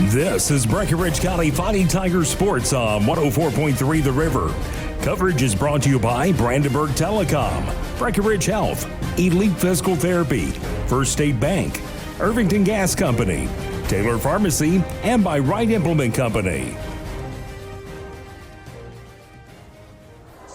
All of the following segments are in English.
This is Breckinridge County Fighting Tigers Sports on 104.3 The River. Coverage is brought to you by Brandenburg Telecom, Breckinridge Health, Elite Physical Therapy, First State Bank, Irvington Gas Company, Taylor Pharmacy, and by Wright Implement Company.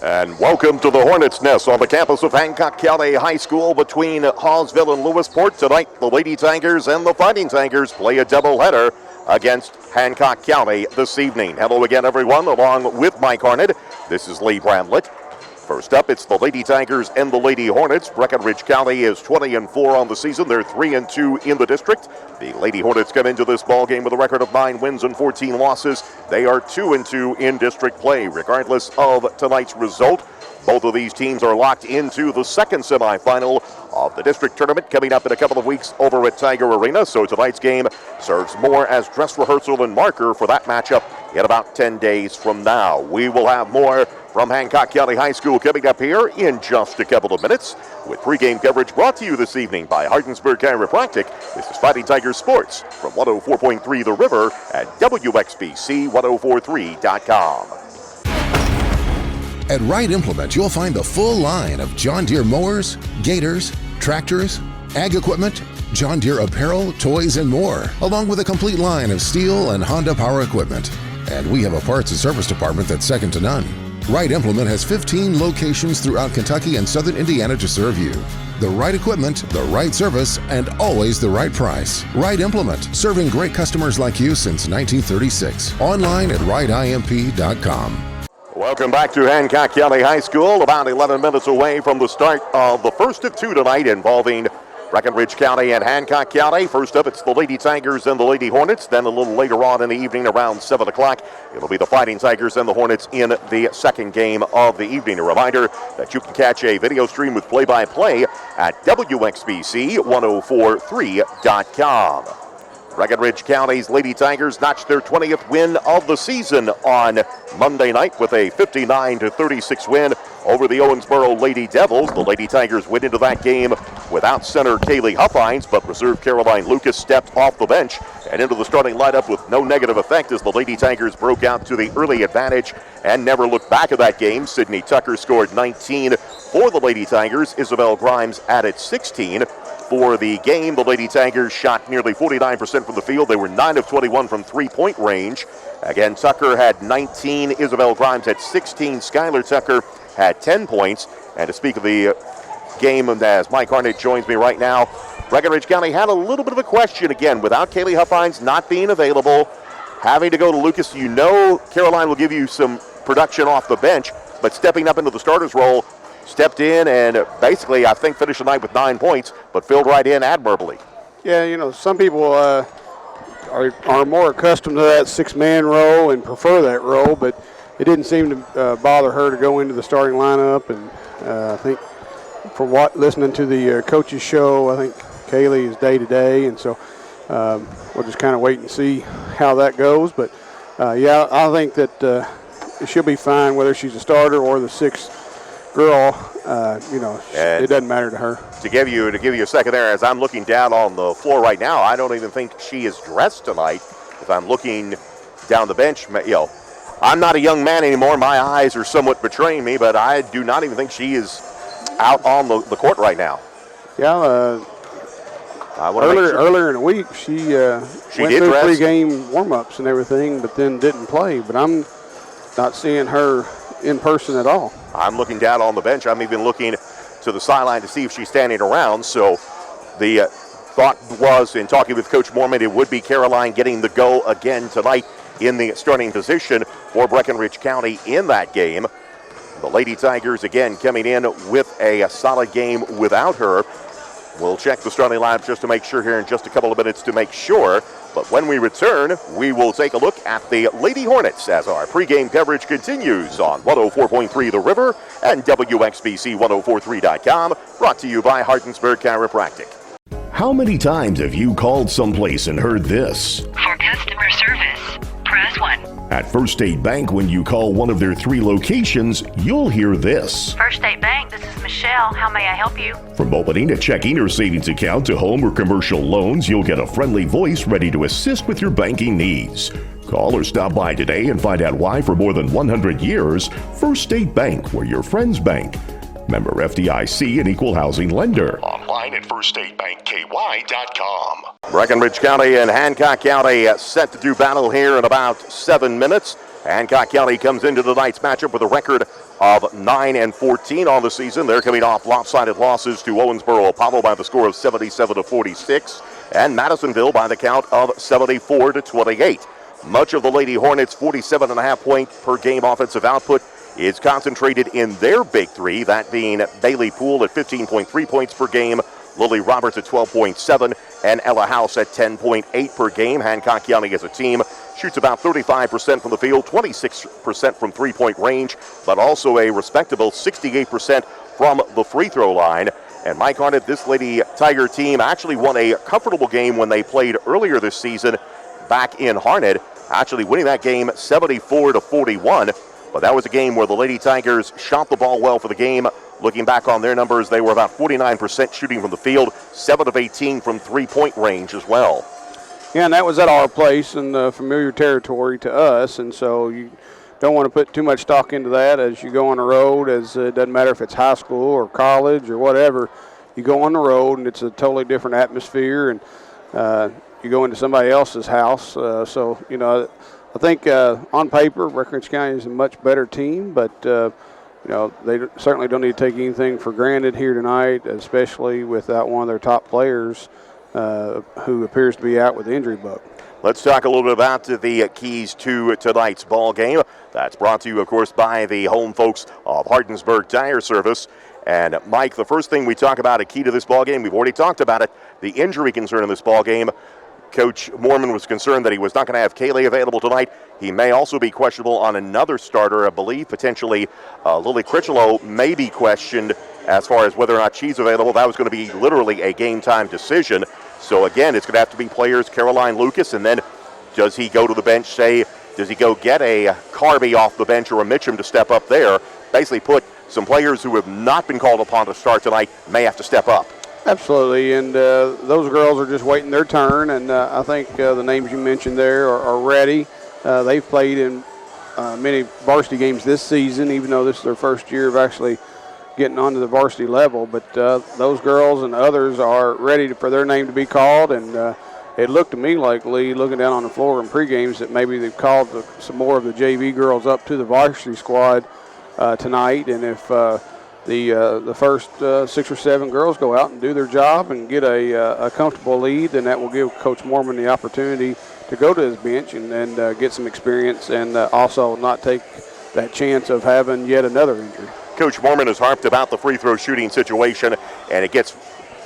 And welcome to the Hornets' Nest on the campus of Hancock County High School between Hawesville and Lewisport. Tonight, the Lady Tigers and the Fighting Tigers play a doubleheader against Hancock County this evening. Hello again, everyone, along with Mike Harned. This is Lee Bramlett. First up, it's the Lady Tigers and the Lady Hornets. Breckinridge County is 20-4 on the season. They're 3-2 in the district. The Lady Hornets come into this ball game with a record of 9 wins and 14 losses. They are 2-2 in district play. Regardless of tonight's result, both of these teams are locked into the second semifinal of the district tournament coming up in a couple of weeks over at Tiger Arena. So tonight's game serves more as dress rehearsal and marker for that matchup in about 10 days from now. We will have more from Hancock County High School coming up here in just a couple of minutes, with pregame coverage brought to you this evening by Hardensburg Chiropractic. This is Fighting Tigers Sports from 104.3 The River at WXBC1043.com. At Wright Implement, you'll find the full line of John Deere mowers, gators, tractors, ag equipment, John Deere apparel, toys, and more, along with a complete line of Steel and Honda power equipment. And we have a parts and service department that's second to none. Wright Implement has 15 locations throughout Kentucky and southern Indiana to serve you. The right equipment, the right service, and always the right price. Wright Implement, serving great customers like you since 1936. Online at wrightimp.com. Welcome back to Hancock County High School, about 11 minutes away from the start of the first of two tonight involving Breckinridge County and Hancock County. First up, it's the Lady Tigers and the Lady Hornets. Then a little later on in the evening, around 7 o'clock, it'll be the Fighting Tigers and the Hornets in the second game of the evening. A reminder that you can catch a video stream with play-by-play at WXBC1043.com. Breckinridge County's Lady Tigers notched their 20th win of the season on Monday night with a 59-36 win over the Owensboro Lady Devils. The Lady Tigers went into that game without center Kaylee Huffines, but reserve Caroline Lucas stepped off the bench and into the starting lineup with no negative effect as the Lady Tigers broke out to the early advantage and never looked back at that game. Sydney Tucker scored 19 for the Lady Tigers. Isabel Grimes added 16. For the game, the Lady Tigers shot nearly 49% from the field. They were 9 of 21 from three-point range. Again, Tucker had 19. Isabel Grimes had 16. Skylar Tucker had 10 points. And to speak of the game, as Mike Harned joins me right now, Breckinridge County had a little bit of a question again. Without Kaylee Huffines not being available, having to go to Lucas, you know Caroline will give you some production off the bench, but stepping up into the starter's role, stepped in and basically, I think, finished the night with 9 points, but filled right in admirably. Yeah, you know, some people are more accustomed to that six-man role and prefer that role, but it didn't seem to bother her to go into the starting lineup. And I think from listening to the coaches show, I think Kaylee is day-to-day, and so we'll just kind of wait and see how that goes. But, yeah, I think that she'll be fine whether she's a starter or the sixth girl. You know, it doesn't matter to her. To give you a second there, as I'm looking down on the floor right now, I don't even think she is dressed tonight. If I'm looking down the bench, you know, I'm not a young man anymore. My eyes are somewhat betraying me, but I do not even think she is out on the court right now. Yeah, earlier in the week, she went through pre-game warm-ups and everything, but then didn't play. But I'm not seeing her in person at all. I'm looking down on the bench. I'm even looking to the sideline to see if she's standing around. So the thought was, in talking with Coach Mormon, it would be Caroline getting the go again tonight in the starting position for Breckinridge County in that game. The Lady Tigers, again, coming in with a solid game without her. We'll check the starting lineup just to make sure here in just a couple of minutes to make sure. But when we return, we will take a look at the Lady Hornets as our pregame coverage continues on 104.3 The River and WXBC1043.com, brought to you by Hardensburg Chiropractic. How many times have you called someplace and heard this? For customer service, press 1. At First State Bank, when you call one of their 3 locations, you'll hear this. First State Bank, this is Michelle. Michelle. How may I help you? From opening a checking or savings account to home or commercial loans, you'll get a friendly voice ready to assist with your banking needs. Call or stop by today and find out why for more than 100 years, First State Bank, where your friends bank. Member FDIC, an equal housing lender. Online at firststatebankky.com. Breckinridge County and Hancock County set to do battle here in about 7 minutes. Hancock County comes into tonight's matchup with a record of 9-14 on the season. They're coming off lopsided losses to Owensboro Apollo by the score of 77-46 and Madisonville by the count of 74-28. Much of the Lady Hornets' 47.5 point per game offensive output is concentrated in their big three, that being Bailey Poole at 15.3 points per game, Lily Roberts at 12.7, and Ella House at 10.8 per game. Hancock County as a team shoots about 35% from the field, 26% from three-point range, but also a respectable 68% from the free throw line. And Mike Harned, this Lady Tiger team actually won a comfortable game when they played earlier this season back in Harned, actually winning that game 74-41. But that was a game where the Lady Tigers shot the ball well for the game. Looking back on their numbers, they were about 49% shooting from the field, 7 of 18 from three-point range as well. Yeah, and that was at our place in familiar territory to us, and so you don't want to put too much stock into that as you go on the road, as it doesn't matter if it's high school or college or whatever. You go on the road, and it's a totally different atmosphere, and you go into somebody else's house. So, you know, I think on paper, Breckinridge County is a much better team, but you know, they certainly don't need to take anything for granted here tonight, especially without one of their top players who appears to be out with the injury bug. Let's talk a little bit about the keys to tonight's ball game. That's brought to you, of course, by the home folks of Hardinsburg Tire Service. And Mike, the first thing we talk about, a key to this ball game, we've already talked about it, the injury concern in this ball game. Coach Mormon was concerned that he was not going to have Kaylee available tonight. He may also be questionable on another starter. I believe potentially Lily Critchlow may be questioned as far as whether or not she's available. That was going to be literally a game-time decision. So, again, it's going to have to be players Caroline Lucas, and then does he go to the bench, say, does he go get a Carby off the bench or a Mitchum to step up there? Basically put some players who have not been called upon to start tonight may have to step up. Absolutely, and those girls are just waiting their turn, and I think the names you mentioned there are ready. They've played in many varsity games this season, even though this is their first year of actually getting onto the varsity level. But those girls and others are ready for their name to be called, and it looked to me like, Lee, looking down on the floor in pregames, that maybe they've called some more of the JV girls up to the varsity squad tonight, and if the first 6 or 7 girls go out and do their job and get a comfortable lead, then that will give Coach Mormon the opportunity to go to his bench and get some experience, and also not take that chance of having yet another injury. Coach Mormon has harped about the free throw shooting situation, and it gets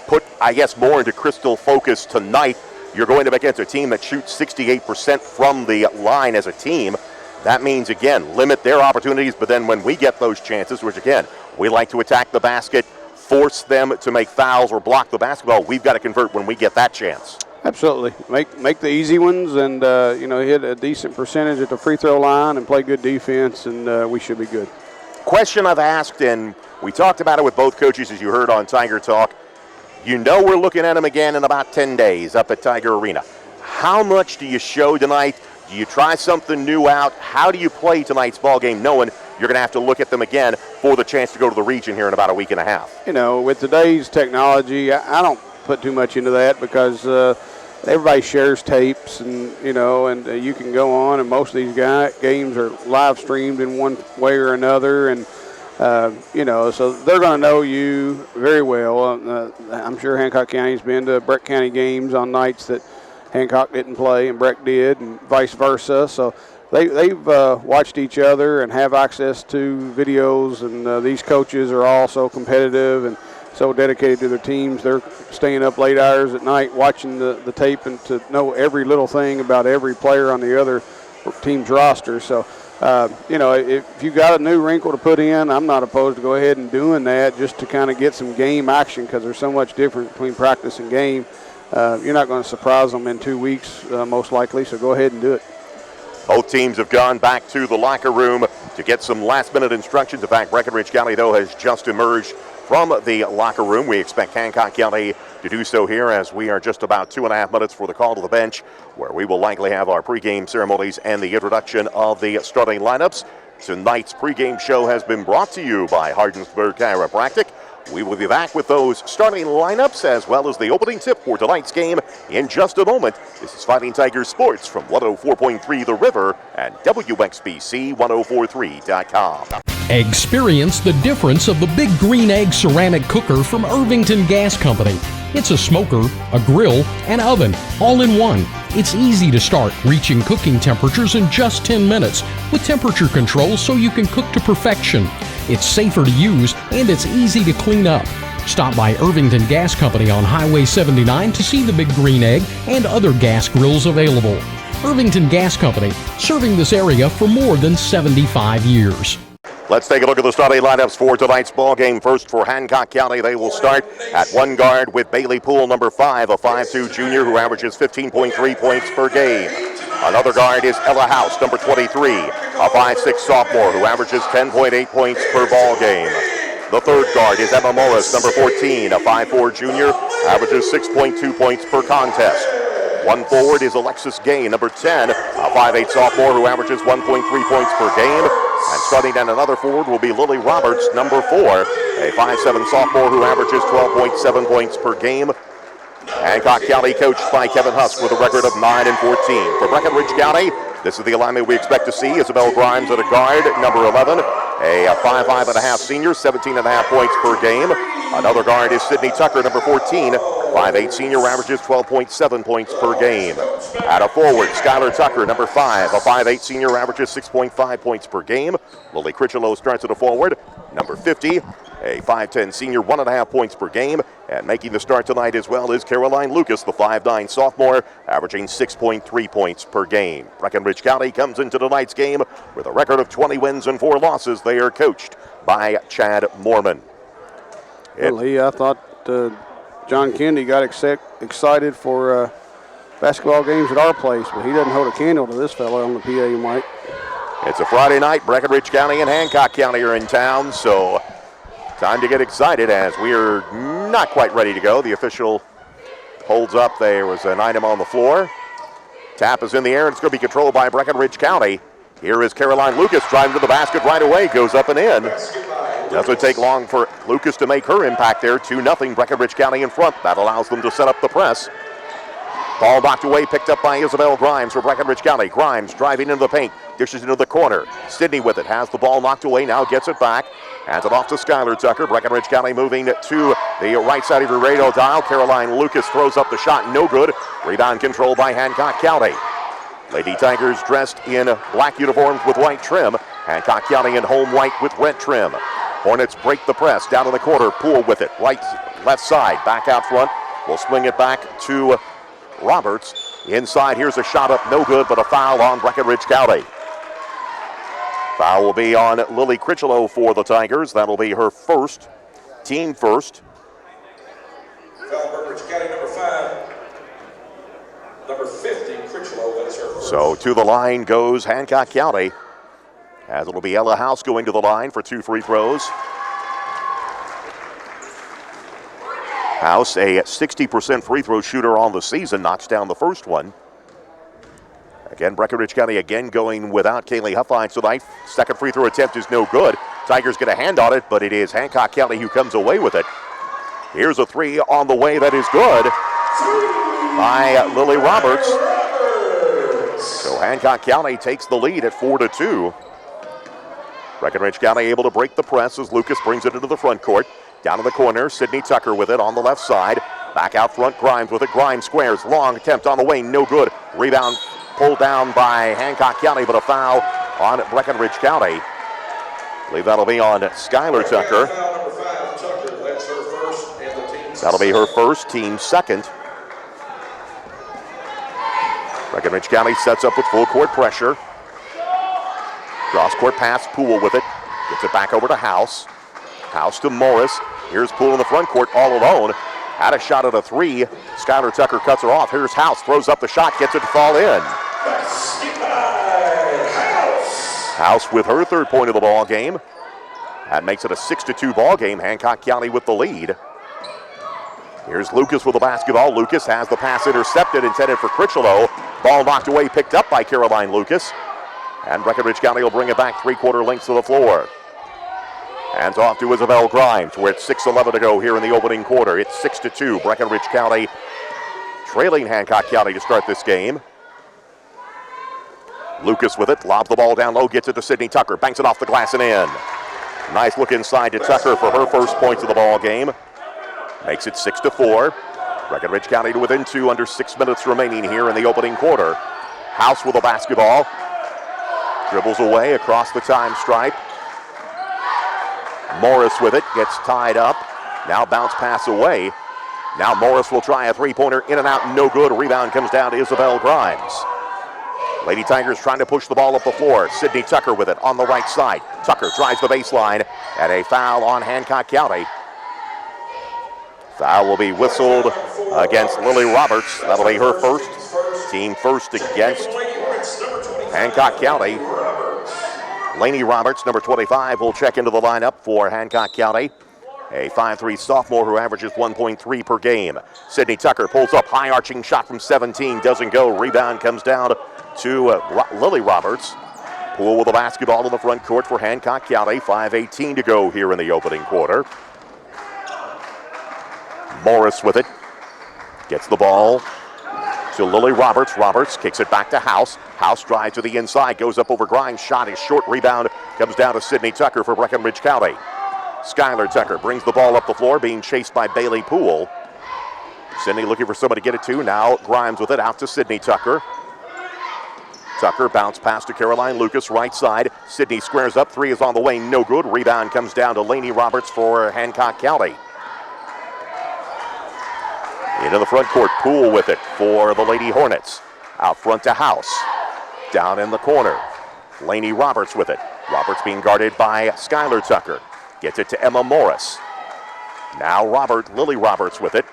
put, I guess, more into crystal focus tonight. You're going up against a team that shoots 68% from the line as a team. That means, again, limit their opportunities, but then when we get those chances, which, again, we like to attack the basket, force them to make fouls or block the basketball, we've got to convert when we get that chance. Absolutely. Make the easy ones and, hit a decent percentage at the free throw line and play good defense, and we should be good. Question I've asked, and we talked about it with both coaches, as you heard on Tiger Talk. You know we're looking at them again in about 10 days up at Tiger Arena. How much do you show tonight? Do you try something new out? How do you play tonight's ball game knowing you're going to have to look at them again for the chance to go to the region here in about a week and a half? You know, with today's technology, I don't put too much into that because everybody shares tapes, and you can go on, and most of these games are live streamed in one way or another, and so they're going to know you very well. I'm sure Hancock County's been to Breck County games on nights that Hancock didn't play and Breck did, and vice versa. So they've watched each other and have access to videos, and these coaches are all so competitive and so dedicated to their teams. They're staying up late hours at night watching the tape and to know every little thing about every player on the other team's roster. So, if you got a new wrinkle to put in, I'm not opposed to go ahead and doing that just to kind of get some game action, because there's so much difference between practice and game. You're not going to surprise them in 2 weeks, most likely, so go ahead and do it. Both teams have gone back to the locker room to get some last-minute instructions. In fact, Breckinridge County, though, has just emerged from the locker room. We expect Hancock County to do so here as we are just about 2.5 minutes for the call to the bench, where we will likely have our pregame ceremonies and the introduction of the starting lineups. Tonight's pregame show has been brought to you by Hardensburg Chiropractic. We will be back with those starting lineups as well as the opening tip for tonight's game in just a moment. This is Fighting Tigers Sports from 104.3 The River and WXBC1043.com. Experience the difference of the Big Green Egg ceramic cooker from Irvington Gas Company. It's a smoker, a grill, and oven, all in one. It's easy to start, reaching cooking temperatures in just 10 minutes with temperature control so you can cook to perfection. It's safer to use and it's easy to clean up. Stop by Irvington Gas Company on Highway 79 to see the Big Green Egg and other gas grills available. Irvington Gas Company, serving this area for more than 75 years. Let's take a look at the starting lineups for tonight's ball game. First for Hancock County, they will start at one guard with Bailey Poole, number 5, a 5'2 junior who averages 15.3 points per game. Another guard is Ella House, number 23, a 5'6 sophomore who averages 10.8 points per ball game. The third guard is Emma Morris, number 14, a 5'4 junior, averages 6.2 points per contest. One forward is Alexis Gay, number 10, a 5'8 sophomore who averages 1.3 points per game. And starting at another forward will be Lily Roberts, number 4, a 5'7 sophomore who averages 12.7 points per game. Hancock County coached by Kevin Husk with a record of 9-14. For Breckinridge County, this is the alignment we expect to see. Isabel Grimes at a guard, number 11, a 5'5.5 senior, 17.5 points per game. Another guard is Sydney Tucker, number 14, 5'8 senior, averages 12.7 points per game. At a forward, Skylar Tucker, number 5, a 5'8 senior, averages 6.5 points per game. Lily Critchlow starts at a forward, number 50, a 5'10 senior, 1.5 points per game. And making the start tonight as well is Caroline Lucas, the 5'9 sophomore, averaging 6.3 points per game. Breckinridge County comes into tonight's game with a record of 20 wins and 4 losses. They are coached by Chad Moorman. Well, Lee, I thought John Kennedy got excited for basketball games at our place, but he doesn't hold a candle to this fella on the PA mic. It's a Friday night. Breckinridge County and Hancock County are in town, so time to get excited as we are not quite ready to go. The official holds up. There was an item on the floor. Tap is in the air, and it's going to be controlled by Breckinridge County. Here is Caroline Lucas driving to the basket right away. Goes up and in. Doesn't take long for Lucas to make her impact there. 2-0 Breckinridge County in front. That allows them to set up the press. Ball knocked away, picked up by Isabel Grimes for Breckinridge County. Grimes driving into the paint, dishes into the corner. Sydney with it, has the ball knocked away, now gets it back. Hands it off to Skylar Tucker. Breckinridge County moving to the right side of your radio dial. Caroline Lucas throws up the shot, no good. Rebound controlled by Hancock County. Lady Tigers dressed in black uniforms with white trim. Hancock County in home white with red trim. Hornets break the press, down in the corner, Poole with it, left side, back out front. We'll swing it back to Roberts. Inside, here's a shot up, no good, but a foul on Breckinridge County. Foul will be on Lily Critchlow for the Tigers. That'll be her first, team first. Foul Breckinridge County, number 5. Number 50, Critchlow, that's her first. So to the line goes Hancock County, as it'll be Ella House going to the line for 2 free throws. House, a 60% free throw shooter on the season, knocks down the first one. Again, Breckinridge County again going without Kaylee Huffine tonight. Second free throw attempt is no good. Tigers get a hand on it, but it is Hancock County who comes away with it. Here's a 3 on the way that is good by Lily Roberts. So Hancock County takes the lead at 4-2. Breckinridge County able to break the press as Lucas brings it into the front court. Down in the corner, Sydney Tucker with it on the left side. Back out front, Grimes with it. Grimes squares, long attempt on the wing, no good. Rebound pulled down by Hancock County, but a foul on Breckinridge County. I believe that'll be on Skylar Tucker. That'll be her first, team second. Breckinridge County sets up with full court pressure. Cross court pass, Poole with it. Gets it back over to House. House to Morris. Here's Poole in the front court all alone. Had a shot at a 3. Skylar Tucker cuts her off. Here's House, throws up the shot, gets it to fall in. House with her third point of the ball game. That makes it a 6-2 ball game. Hancock County with the lead. Here's Lucas with the basketball. Lucas has the pass intercepted, intended for Critchlow. Ball knocked away, picked up by Caroline Lucas. And Breckinridge County will bring it back 3/4 lengths to the floor. Hands off to Isabel Grimes. We're at 6:11 to go here in the opening quarter. It's 6-2. Breckinridge County trailing Hancock County to start this game. Lucas with it, lobs the ball down low, gets it to Sydney Tucker, banks it off the glass and in. Nice look inside to Tucker for her first points of the ball game. Makes it 6-4. Breckinridge County to within 2, under 6 minutes remaining here in the opening quarter. House with the basketball. Dribbles away across the time stripe. Morris with it, gets tied up. Now bounce pass away. Now Morris will try a three-pointer, in and out, no good. Rebound comes down to Isabel Grimes. Lady Tigers trying to push the ball up the floor. Sydney Tucker with it on the right side. Tucker drives the baseline, and a foul on Hancock County. Foul will be whistled against Lily Roberts. That'll be her first. Team first against Hancock County. Laney Roberts, number 25, will check into the lineup for Hancock County. A 5'3" sophomore who averages 1.3 per game. Sydney Tucker pulls up, high arching shot from 17, doesn't go. Rebound comes down to Lily Roberts. Poole with the basketball in the front court for Hancock County. 5:18 to go here in the opening quarter. Morris with it. Gets the ball to Lily Roberts. Roberts kicks it back to House. House drives to the inside, goes up over Grimes. Shot is short. Rebound comes down to Sydney Tucker for Breckinridge County. Skylar Tucker brings the ball up the floor, being chased by Bailey Poole. Sydney looking for somebody to get it to. Now Grimes with it, out to Sydney Tucker. Tucker bounce pass to Caroline Lucas, right side. Sydney squares up, three is on the way, no good. Rebound comes down to Laney Roberts for Hancock County. Into the front court, Poole with it for the Lady Hornets. Out front to House. Down in the corner, Laney Roberts with it. Roberts being guarded by Skylar Tucker. Gets it to Emma Morris. Now Lily Roberts with it.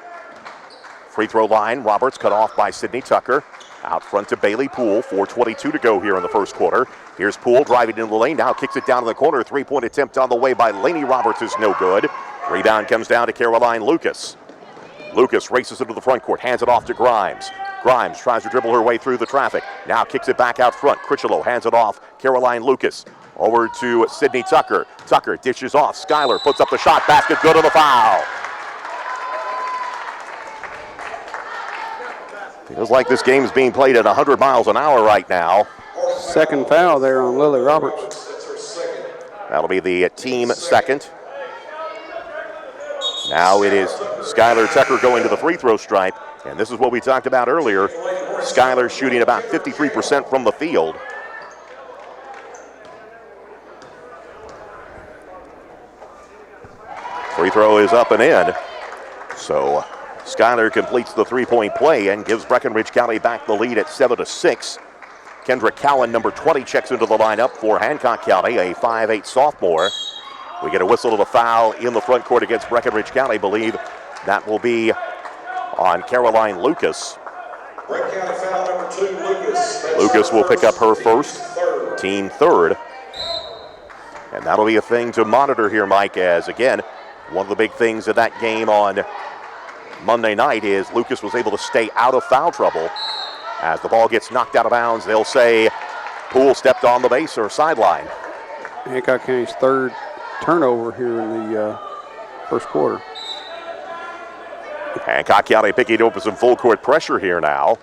Free throw line, Roberts cut off by Sydney Tucker. Out front to Bailey Poole, 4:22 to go here in the first quarter. Here's Poole driving into the lane, now kicks it down to the corner. Three-point attempt on the way by Laney Roberts is no good. Rebound comes down to Caroline Lucas. Lucas races into the front court, hands it off to Grimes. Grimes tries to dribble her way through the traffic. Now kicks it back out front. Critchlow hands it off. Caroline Lucas over to Sydney Tucker. Tucker dishes off. Skylar puts up the shot. Basket good on the foul. Feels like this game is being played at 100 miles an hour right now. Second foul there on Lily Roberts. That'll be the team second. Now it is Skylar Tucker going to the free throw stripe. And this is what we talked about earlier. Skylar shooting about 53% from the field. Free throw is up and in. So Skylar completes the three-point play and gives Breckinridge County back the lead at 7-6. Kendra Cowan, number 20, checks into the lineup for Hancock County, a 5'8" sophomore. We get a whistle of a foul in the front court against Breckinridge County. Believe that will be on Caroline Lucas. Foul number 2, Lucas. Lucas will pick up her first, team third. And that'll be a thing to monitor here, Mike, as again, one of the big things of that game on Monday night is Lucas was able to stay out of foul trouble. As the ball gets knocked out of bounds, they'll say Poole stepped on the base or sideline. Hancock County's third turnover here in the first quarter. Hancock County picking up some full court pressure here now.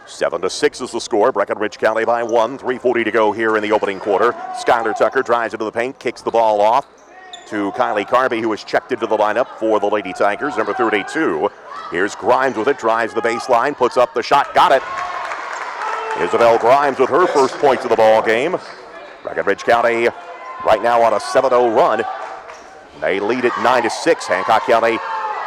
7-6 is the score. Breckinridge County by 1. 3:40 to go here in the opening quarter. Skylar Tucker drives into the paint, kicks the ball off to Kylie Carby, who has checked into the lineup for the Lady Tigers, number 32. Here's Grimes with it, drives the baseline, puts up the shot, got it. Isabel Grimes with her first points of the ball game. Breckinridge County right now on a 7-0 run. They lead at 9-6. Hancock County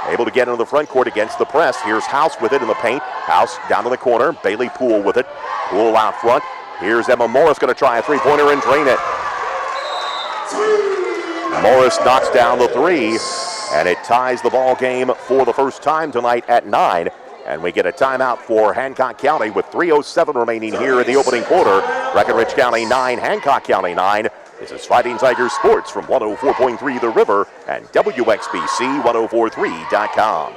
able to get into the front court against the press. Here's House with it in the paint. House down to the corner. Bailey Poole with it. Poole out front. Here's Emma Morris going to try a three-pointer and drain it. Morris knocks down the three, and it ties the ball game for the first time tonight at 9. And we get a timeout for Hancock County with 3:07 remaining here in the opening quarter. Breckinridge County 9, Hancock County 9. This is Fighting Tigers Sports from 104.3 The River and WXBC1043.com.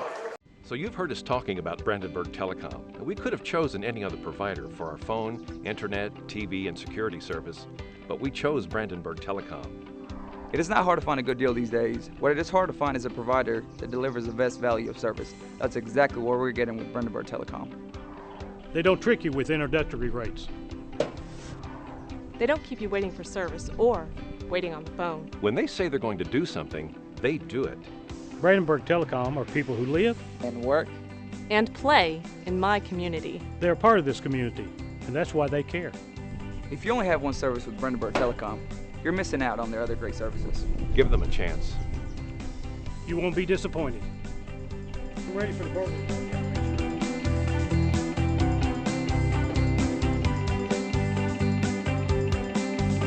So you've heard us talking about Brandenburg Telecom, and we could have chosen any other provider for our phone, internet, TV, and security service, but we chose Brandenburg Telecom. It is not hard to find a good deal these days. What it is hard to find is a provider that delivers the best value of service. That's exactly what we're getting with Brandenburg Telecom. They don't trick you with introductory rates. They don't keep you waiting for service or waiting on the phone. When they say they're going to do something, they do it. Brandenburg Telecom are people who live And work. And play in my community. They're part of this community, and that's why they care. If you only have one service with Brandenburg Telecom, you're missing out on their other great services. Give them a chance. You won't be disappointed. I'm ready for the burger.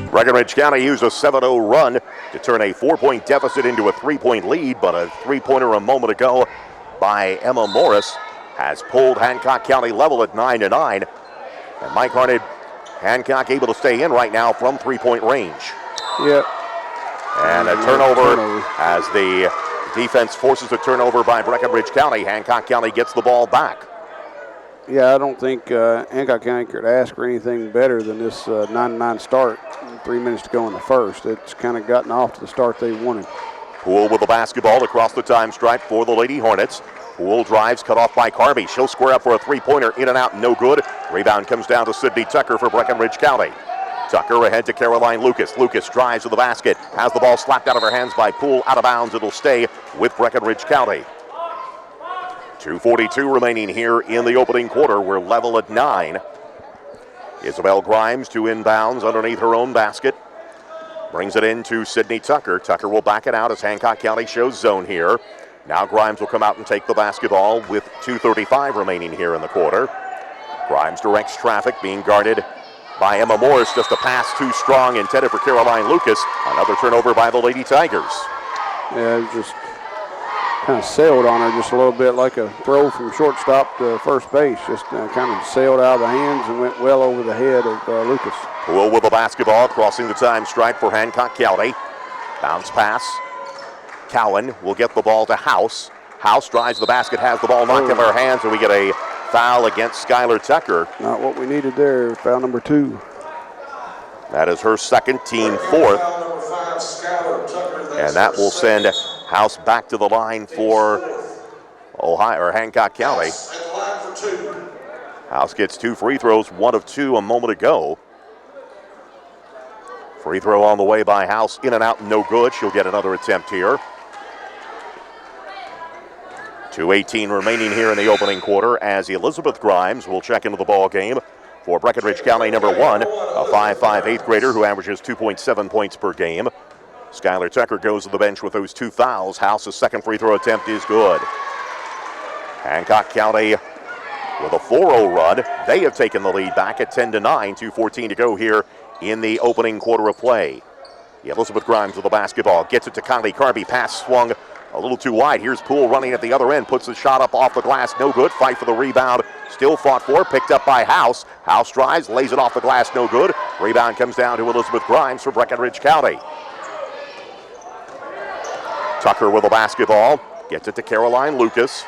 Breckinridge County used a 7-0 run to turn a 4-point deficit into a 3-point lead, but a 3-pointer a moment ago by Emma Morris has pulled Hancock County level at 9-9. And Mike Harned, Hancock able to stay in right now from 3-point range. Yep. And a turnover as the defense forces a turnover by Breckinridge County. Hancock County gets the ball back. Yeah, I don't think Hancock County could ask for anything better than this 9-9 start. 3 minutes to go in the first. It's kind of gotten off to the start they wanted. Poole with the basketball across the time stripe for the Lady Hornets. Poole drives, cut off by Carby. She'll square up for a three-pointer, in and out, no good. Rebound comes down to Sydney Tucker for Breckinridge County. Tucker ahead to Caroline Lucas. Lucas drives to the basket, has the ball slapped out of her hands by Poole, out of bounds. It'll stay with Breckinridge County. 2:42 remaining here in the opening quarter. We're level at 9. Isabel Grimes to inbounds underneath her own basket. Brings it in to Sydney Tucker. Tucker will back it out as Hancock County shows zone here. Now Grimes will come out and take the basketball with 2:35 remaining here in the quarter. Grimes directs traffic, being guarded by Emma Morris. Just a pass too strong, intended for Caroline Lucas. Another turnover by the Lady Tigers. Yeah, it just kind of sailed on her just a little bit, like a throw from shortstop to first base. Just kind of sailed out of the hands and went well over the head of Lucas. Poole with the basketball, crossing the time stripe for Hancock County. Bounce pass. Cowan will get the ball to House. House drives the basket, has the ball knocked out of her hands, and we get a foul against Skylar Tucker. Not what we needed there, foul number 2. That is her second, team fourth. And that will send House back to the line for Hancock County. House gets 2 free throws, 1 of 2 a moment ago. Free throw on the way by House, in and out, no good. She'll get another attempt here. 2:18 remaining here in the opening quarter as Elizabeth Grimes will check into the ball game for Breckinridge County number 1, a 5'5" 8th grader who averages 2.7 points per game. Skylar Tucker goes to the bench with those 2 fouls. House's second free throw attempt is good. Hancock County with a 4-0 run. They have taken the lead back at 10-9, 2:14 to go here in the opening quarter of play. Elizabeth Grimes with the basketball, gets it to Conley Carby. Pass swung a little too wide. Here's Poole running at the other end, puts the shot up off the glass, no good. Fight for the rebound, still fought for, picked up by House. House drives, lays it off the glass, no good. Rebound comes down to Elizabeth Grimes for Breckinridge County. Tucker with the basketball, gets it to Caroline Lucas.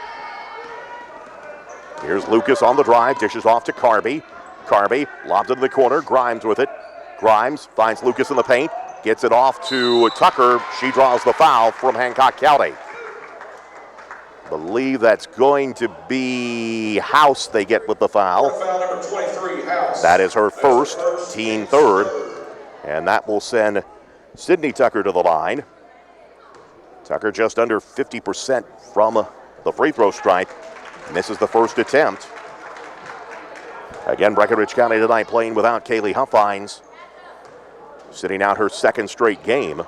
Here's Lucas on the drive, dishes off to Carby. Carby lobs into the corner, Grimes with it. Grimes finds Lucas in the paint, gets it off to Tucker. She draws the foul from Hancock County. Believe that's going to be House they get with the foul. Foul number 23, House. That is her first, team third. And that will send Sydney Tucker to the line. Tucker just under 50% from the free throw stripe. Misses the first attempt. Again, Breckinridge County tonight playing without Kaylee Huffines. Sitting out her second straight game.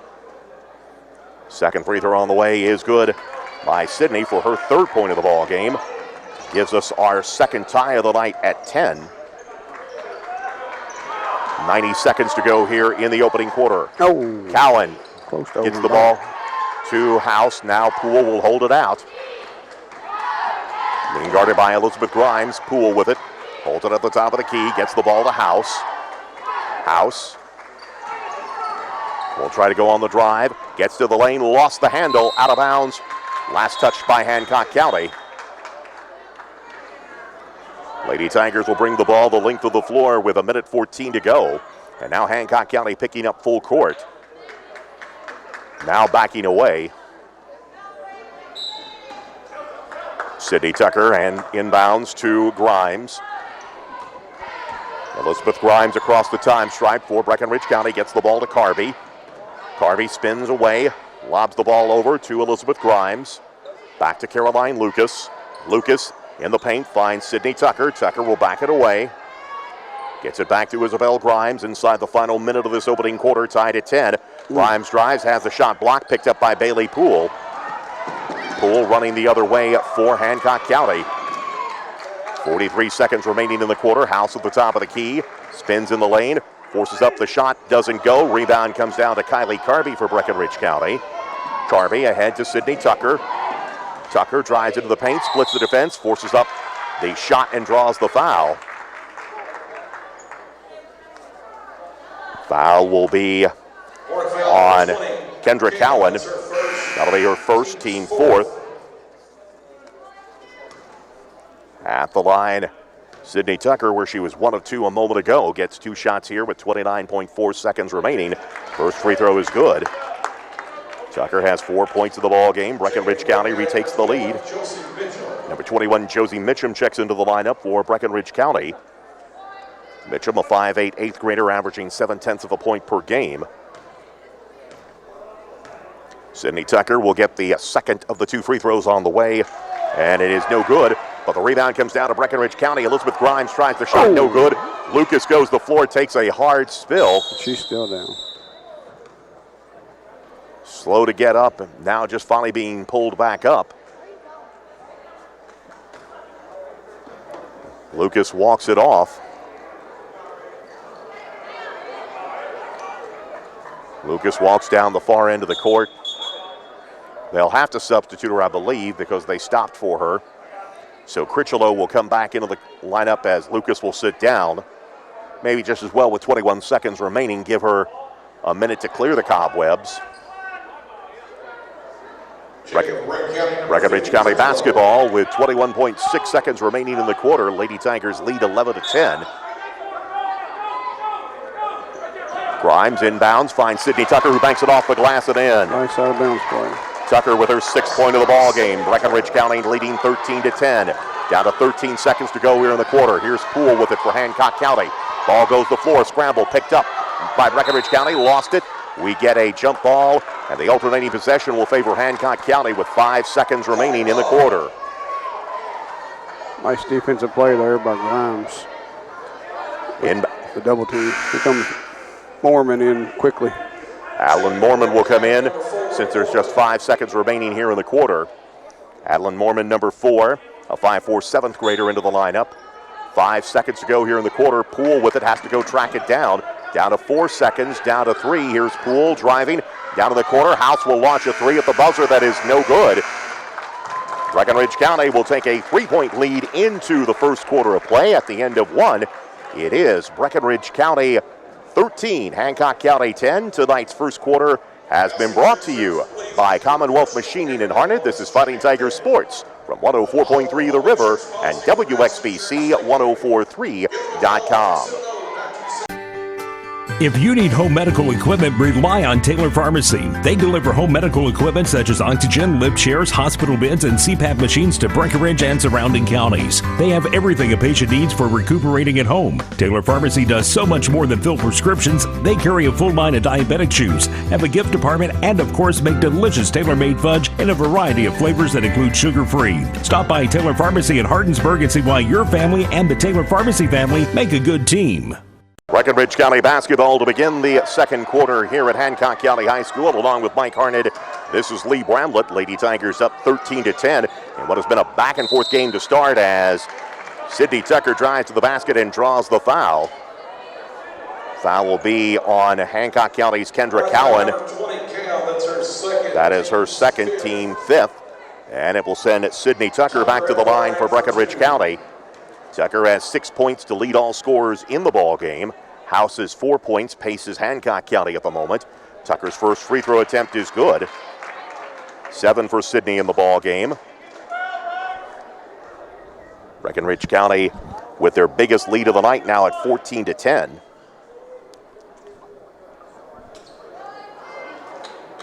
Second free throw on the way is good by Sydney for her third point of the ball game. Gives us our second tie of the night at 10. 90 seconds to go here in the opening quarter. Oh. Cowan Close gets the ball to House. Now Poole will hold it out. Being guarded by Elizabeth Grimes. Poole with it. Holds it at the top of the key. Gets the ball to House. House will try to go on the drive. Gets to the lane, lost the handle, out of bounds. Last touched by Hancock County. Lady Tigers will bring the ball the length of the floor with 1:14 to go. And now Hancock County picking up full court. Now backing away. Sydney Tucker and inbounds to Grimes. Elizabeth Grimes across the time stripe for Breckinridge County, gets the ball to Carvey. Carvey spins away, lobs the ball over to Elizabeth Grimes. Back to Caroline Lucas. Lucas in the paint finds Sydney Tucker. Tucker will back it away. Gets it back to Isabel Grimes inside the final minute of this opening quarter, tied at 10. Grimes drives, has the shot blocked, picked up by Bailey Poole. Poole running the other way for Hancock County. 43 seconds remaining in the quarter. House at the top of the key. Spins in the lane. Forces up the shot. Doesn't go. Rebound comes down to Kylie Carvey for Breckinridge County. Carvey ahead to Sydney Tucker. Tucker drives into the paint. Splits the defense. Forces up the shot and draws the foul. Foul will be on Kendra Cowan. That'll be her first, team fourth. At the line, Sydney Tucker, where she was 1 of 2 a moment ago, gets 2 shots here with 29.4 seconds remaining. First free throw is good. Tucker has 4 points in the ball game. Breckinridge County retakes the lead. Number 21, Josie Mitchum, checks into the lineup for Breckinridge County. Mitchum, a 5'8", 8th grader, averaging 0.7 of a point per game. Sydney Tucker will get the second of the 2 free throws on the way, and it is no good. But the rebound comes down to Breckinridge County. Elizabeth Grimes tries the shot, no good. Lucas goes the floor, takes a hard spill. She's still down. Slow to get up, and now just finally being pulled back up. Lucas walks it off. Lucas walks down the far end of the court. They'll have to substitute her, I believe, because they stopped for her. So Critchlow will come back into the lineup as Lucas will sit down. Maybe just as well with 21 seconds remaining, give her a minute to clear the cobwebs. Breckinridge County basketball with 21.6 seconds remaining in the quarter. Lady Tigers lead 11-10. Grimes inbounds, finds Sydney Tucker, who banks it off the glass and in. Nice out of bounds play. Tucker with her 6th point of the ball game. Breckinridge County leading 13-10. Down to 13 seconds to go here in the quarter. Here's Poole with it for Hancock County. Ball goes to the floor, scramble, picked up by Breckinridge County, lost it. We get a jump ball, and the alternating possession will favor Hancock County with 5 seconds remaining in the quarter. Nice defensive play there by Grimes. In the double team. Here comes Mormon in quickly. Adeline Mormon will come in since there's just 5 seconds remaining here in the quarter. Adeline Mormon, number 4, a 5'4", 7th grader into the lineup. 5 seconds to go here in the quarter. Poole with it, has to go track it down. Down to 4 seconds, down to 3. Here's Poole driving down to the corner. House will launch a 3 at the buzzer. That is no good. Breckinridge County will take a 3-point lead into the first quarter of play. At the end of 1, it is Breckinridge County 13, Hancock County 10. Tonight's first quarter has been brought to you by Commonwealth Machining in Harned. This is Fighting Tigers Sports from 104.3 The River and WXBC 1043.com. If you need home medical equipment, rely on Taylor Pharmacy. They deliver home medical equipment such as oxygen, lift chairs, hospital beds, and CPAP machines to Breckinridge and surrounding counties. They have everything a patient needs for recuperating at home. Taylor Pharmacy does so much more than fill prescriptions. They carry a full line of diabetic chews, have a gift department, and of course make delicious tailor-made fudge in a variety of flavors that include sugar-free. Stop by Taylor Pharmacy in Hardensburg and see why your family and the Taylor Pharmacy family make a good team. Breckinridge County basketball to begin the second quarter here at Hancock County High School. Along with Mike Harned, this is Lee Bramlett. Lady Tigers up 13-10 in what has been a back-and-forth game to start as Sydney Tucker drives to the basket and draws the foul. Foul will be on Hancock County's Kendra Cowan. That is her second, team 5th. And it will send Sydney Tucker back to the line for Breckinridge County. Tucker has 6 points to lead all scorers in the ball game. House has 4 points, paces Hancock County at the moment. Tucker's first free throw attempt is good. 7 for Sidney in the ball game. Breckinridge County with their biggest lead of the night now at 14-10.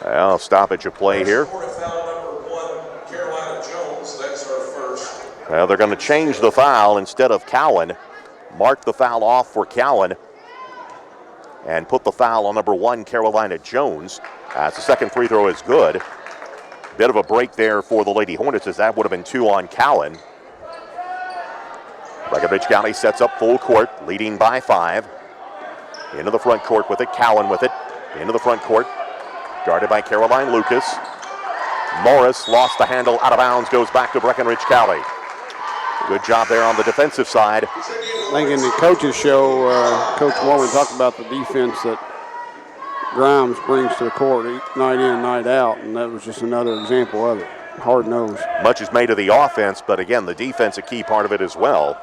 Well, stoppage of play here. Well, they're going to change the foul instead of Cowan. Mark the foul off for Cowan and put the foul on number 1, Carolina Jones. The second free throw is good. Bit of a break there for the Lady Hornets, as that would have been 2 on Cowan. Breckinridge County sets up full court, leading by 5. Into the front court with it, Cowan with it. Into the front court, guarded by Caroline Lucas. Morris lost the handle, out of bounds, goes back to Breckinridge County. Good job there on the defensive side. I think in the coaches show, Coach Morgan talked about the defense that Grimes brings to the court night in, night out, and that was just another example of it. Hard-nosed. Much is made of the offense, but again, the defense a key part of it as well.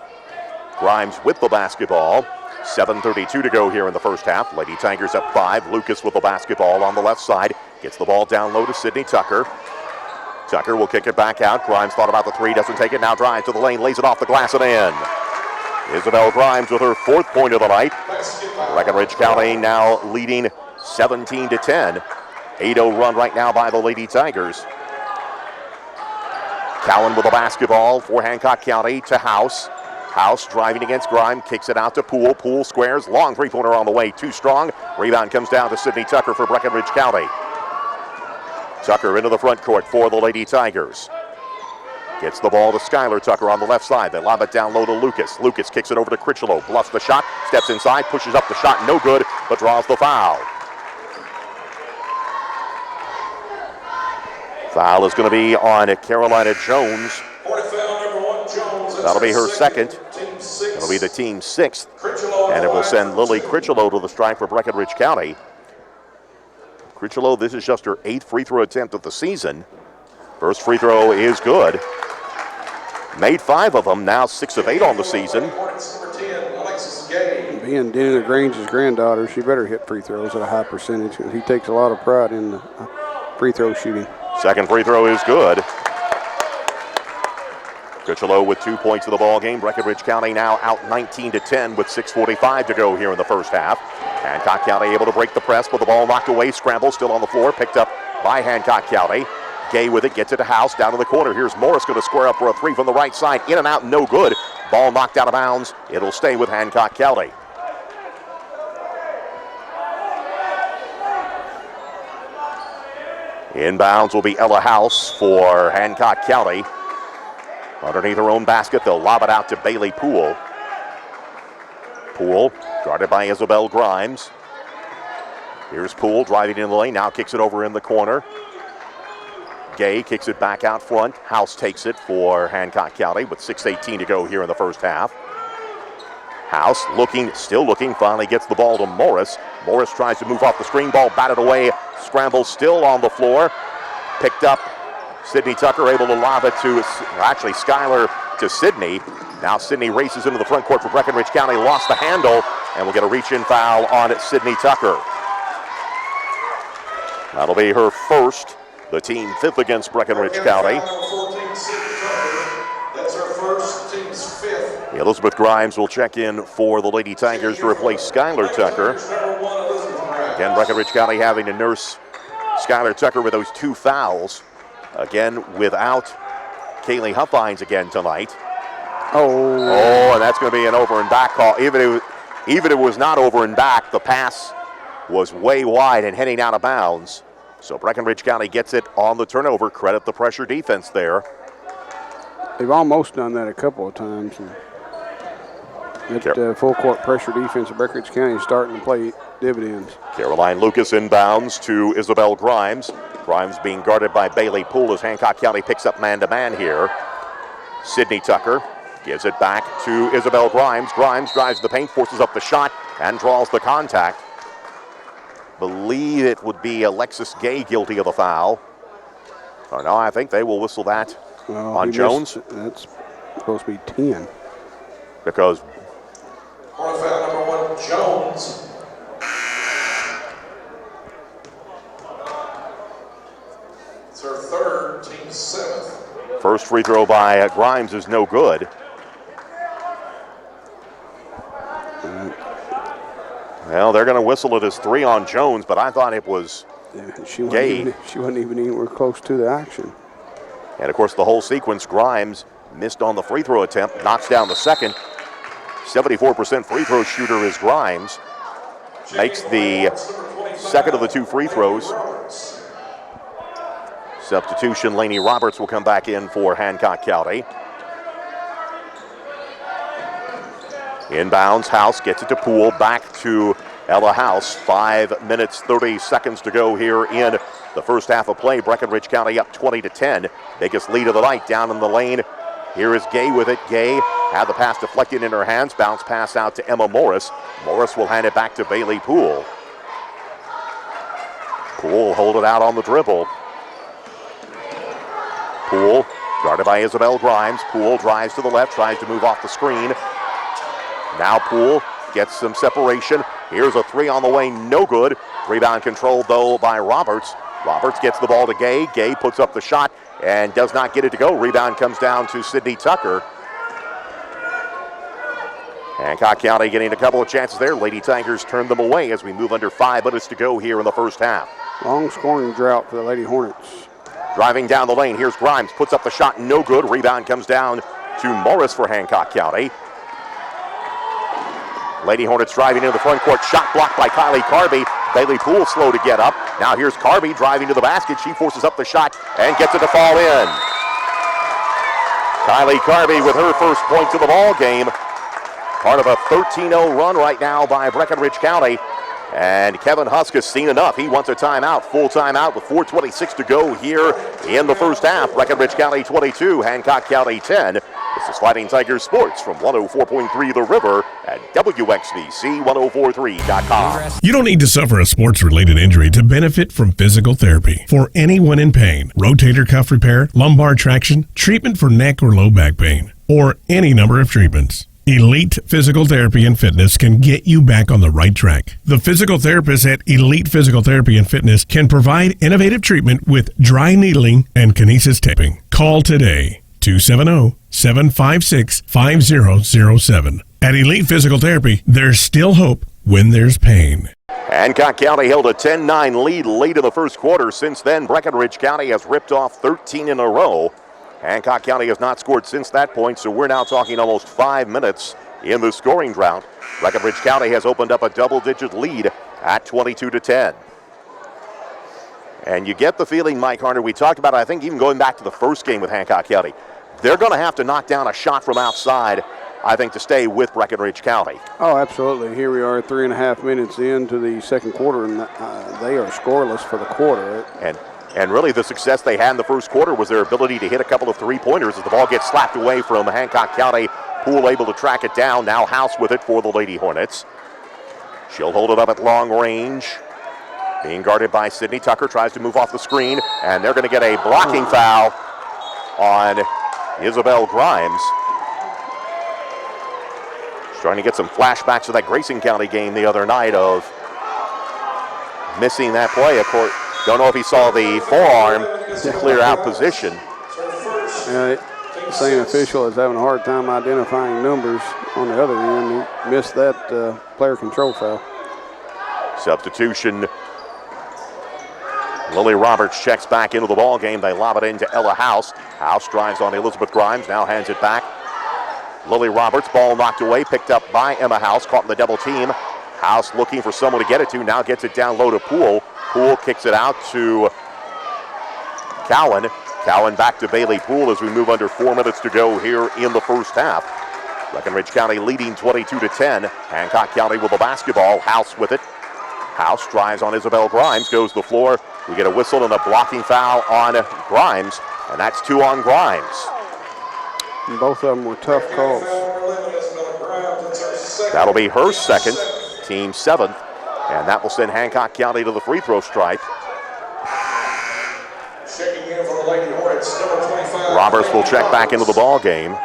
Grimes with the basketball. 7:32 to go here in the first half. Lady Tigers up 5. Lucas with the basketball on the left side. Gets the ball down low to Sydney Tucker. Tucker will kick it back out. Grimes thought about the 3, doesn't take it, now drives to the lane, lays it off the glass and in. Isabel Grimes with her 4th point of the night. Breckinridge County now leading 17-10. 8-0 run right now by the Lady Tigers. Cowan with the basketball for Hancock County to House. House driving against Grimes, kicks it out to Poole. Poole squares, long 3-pointer on the way, too strong. Rebound comes down to Sydney Tucker for Breckinridge County. Tucker into the front court for the Lady Tigers. Gets the ball to Skylar Tucker on the left side. They lob it down low to Lucas. Lucas kicks it over to Critchlow, bluffs the shot, steps inside, pushes up the shot, no good, but draws the foul. Foul is going to be on Carolina Jones. That'll be her second. It'll be the team's 6th. And it will send Lily Critchlow to the stripe for Breckinridge County. Critchlow, this is just her 8th free throw attempt of the season. First free throw is good. Made 5 of them, now 6 of 8 on the season. Being Denny LaGrange's granddaughter, she better hit free throws at a high percentage. He takes a lot of pride in the free throw shooting. Second free throw is good. Critchlow with 2 points of the ball game. Breckinridge County now out 19-10 with 6:45 to go here in the first half. Hancock County able to break the press, but the ball knocked away. Scramble still on the floor, picked up by Hancock County. Gay with it, gets it to House, down to the corner. Here's Morris going to square up for a 3 from the right side. In and out, no good. Ball knocked out of bounds. It'll stay with Hancock County. Inbounds will be Ella House for Hancock County. Underneath her own basket, they'll lob it out to Bailey Poole. Poole, guarded by Isabel Grimes. Here's Poole driving in the lane, now kicks it over in the corner. Gay kicks it back out front. House takes it for Hancock County with 6:18 to go here in the first half. House looking, still looking, finally gets the ball to Morris. Morris tries to move off the screen, ball batted away. Scramble still on the floor. Picked up. Sydney Tucker able to lob it to, actually Skylar to Sydney. Now Sydney races into the front court for Breckinridge County, lost the handle, and will get a reach-in foul on Sydney Tucker. That'll be her first, the team 5th against Breckinridge County. That's her first, team's 5th. Elizabeth Grimes will check in for the Lady Tigers to replace Skylar Tucker. Again, Breckinridge County having to nurse Skylar Tucker with those 2 fouls. Again, without Kaylee Huffines again tonight. Oh, and that's going to be an over and back call. Even if it was not over and back, the pass was way wide and heading out of bounds. So Breckinridge County gets it on the turnover. Credit the pressure defense there. They've almost done that a couple of times. That full court pressure defense of Breckinridge County is starting to play dividends. Caroline Lucas inbounds to Isabel Grimes. Grimes being guarded by Bailey Poole as Hancock County picks up man-to-man here. Sydney Tucker gives it back to Isabel Grimes. Grimes drives the paint, forces up the shot, and draws the contact. Believe it would be Alexis Gay guilty of the foul. Oh, no, I think they will whistle that on Jones. That's supposed to be 10. Because Foul number 1, Jones. First free throw by Grimes is no good. Well, they're going to whistle it as 3 on Jones, but I thought it was Gay. She wasn't even anywhere close to the action. And, of course, the whole sequence, Grimes missed on the free throw attempt, knocks down the second. 74% free throw shooter is Grimes. Makes the second of the 2 free throws. Substitution, Laney Roberts will come back in for Hancock County. Inbounds, House gets it to Poole, back to Ella House. 5 minutes, 30 seconds to go here in the first half of play. Breckinridge County up 20-10. Biggest lead of the night down in the lane. Here is Gay with it. Gay had the pass deflected in her hands. Bounce pass out to Emma Morris. Morris will hand it back to Bailey Poole. Poole hold it out on the dribble. Poole guarded by Isabel Grimes. Poole drives to the left, tries to move off the screen. Now Poole gets some separation. Here's a 3 on the way, no good. Rebound controlled, though, by Roberts. Roberts gets the ball to Gay. Gay puts up the shot and does not get it to go. Rebound comes down to Sydney Tucker. Hancock County getting a couple of chances there. Lady Tigers turn them away as we move under 5 minutes to go here in the first half. Long scoring drought for the Lady Hornets. Driving down the lane, here's Grimes. Puts up the shot, no good. Rebound comes down to Morris for Hancock County. Lady Hornets driving into the front court. Shot blocked by Kylie Carby. Bailey Poole slow to get up. Now here's Carby driving to the basket. She forces up the shot and gets it to fall in. Kylie Carby with her first points of the ball game. Part of a 13-0 run right now by Breckinridge County. And Kevin Husk has seen enough. He wants a timeout, full timeout with 4:26 to go here in the first half. Breckinridge County 22, Hancock County 10. This is Fighting Tigers Sports from 104.3 The River at WXVC1043.com. You don't need to suffer a sports-related injury to benefit from physical therapy. For anyone in pain, rotator cuff repair, lumbar traction, treatment for neck or low back pain, or any number of treatments, Elite Physical Therapy and Fitness can get you back on the right track. The physical therapists at Elite Physical Therapy and Fitness can provide innovative treatment with dry needling and kinesis taping. Call today, 270-756-5007. At Elite Physical Therapy, there's still hope when there's pain. Hancock County held a 10-9 lead late in the first quarter. Since then, Breckinridge County has ripped off 13 in a row. Hancock County has not scored since that point, so we're now talking almost 5 minutes in the scoring drought. Breckinridge County has opened up a double-digit lead at 22-10. And you get the feeling, Mike Harned, we talked about it, I think even going back to the first game with Hancock County, they're going to have to knock down a shot from outside, I think, to stay with Breckinridge County. Oh, absolutely. Here we are 3.5 minutes into the second quarter, and they are scoreless for the quarter. And really the success they had in the first quarter was their ability to hit a couple of three-pointers as the ball gets slapped away from Hancock County. Poole able to track it down. Now House with it for the Lady Hornets. She'll hold it up at long range. Being guarded by Sydney Tucker, tries to move off the screen, and they're going to get a blocking foul on Isabel Grimes. She's trying to get some flashbacks of that Grayson County game the other night of missing that play. Of course, don't know if he saw the forearm to clear out position. The same official is having a hard time identifying numbers on the other end. He missed that player control foul. Substitution. Lily Roberts checks back into the ball game. They lob it into Ella House. House drives on Elizabeth Grimes, now hands it back. Lily Roberts, ball knocked away, picked up by Emma House, caught in the double team. House looking for someone to get it to, now gets it down low to Poole. Poole kicks it out to Cowan. Cowan back to Bailey Poole as we move under 4 minutes to go here in the first half. Breckinridge County leading 22-10. Hancock County with the basketball. House with it. House drives on Isabel Grimes, goes to the floor. We get a whistle and a blocking foul on Grimes, and that's 2 on Grimes. And both of them were tough calls. That'll be her second, team 7th, and that will send Hancock County to the free throw stripe. Checking in for the Lady Hornets, number 25. Roberts will check back into the ball game.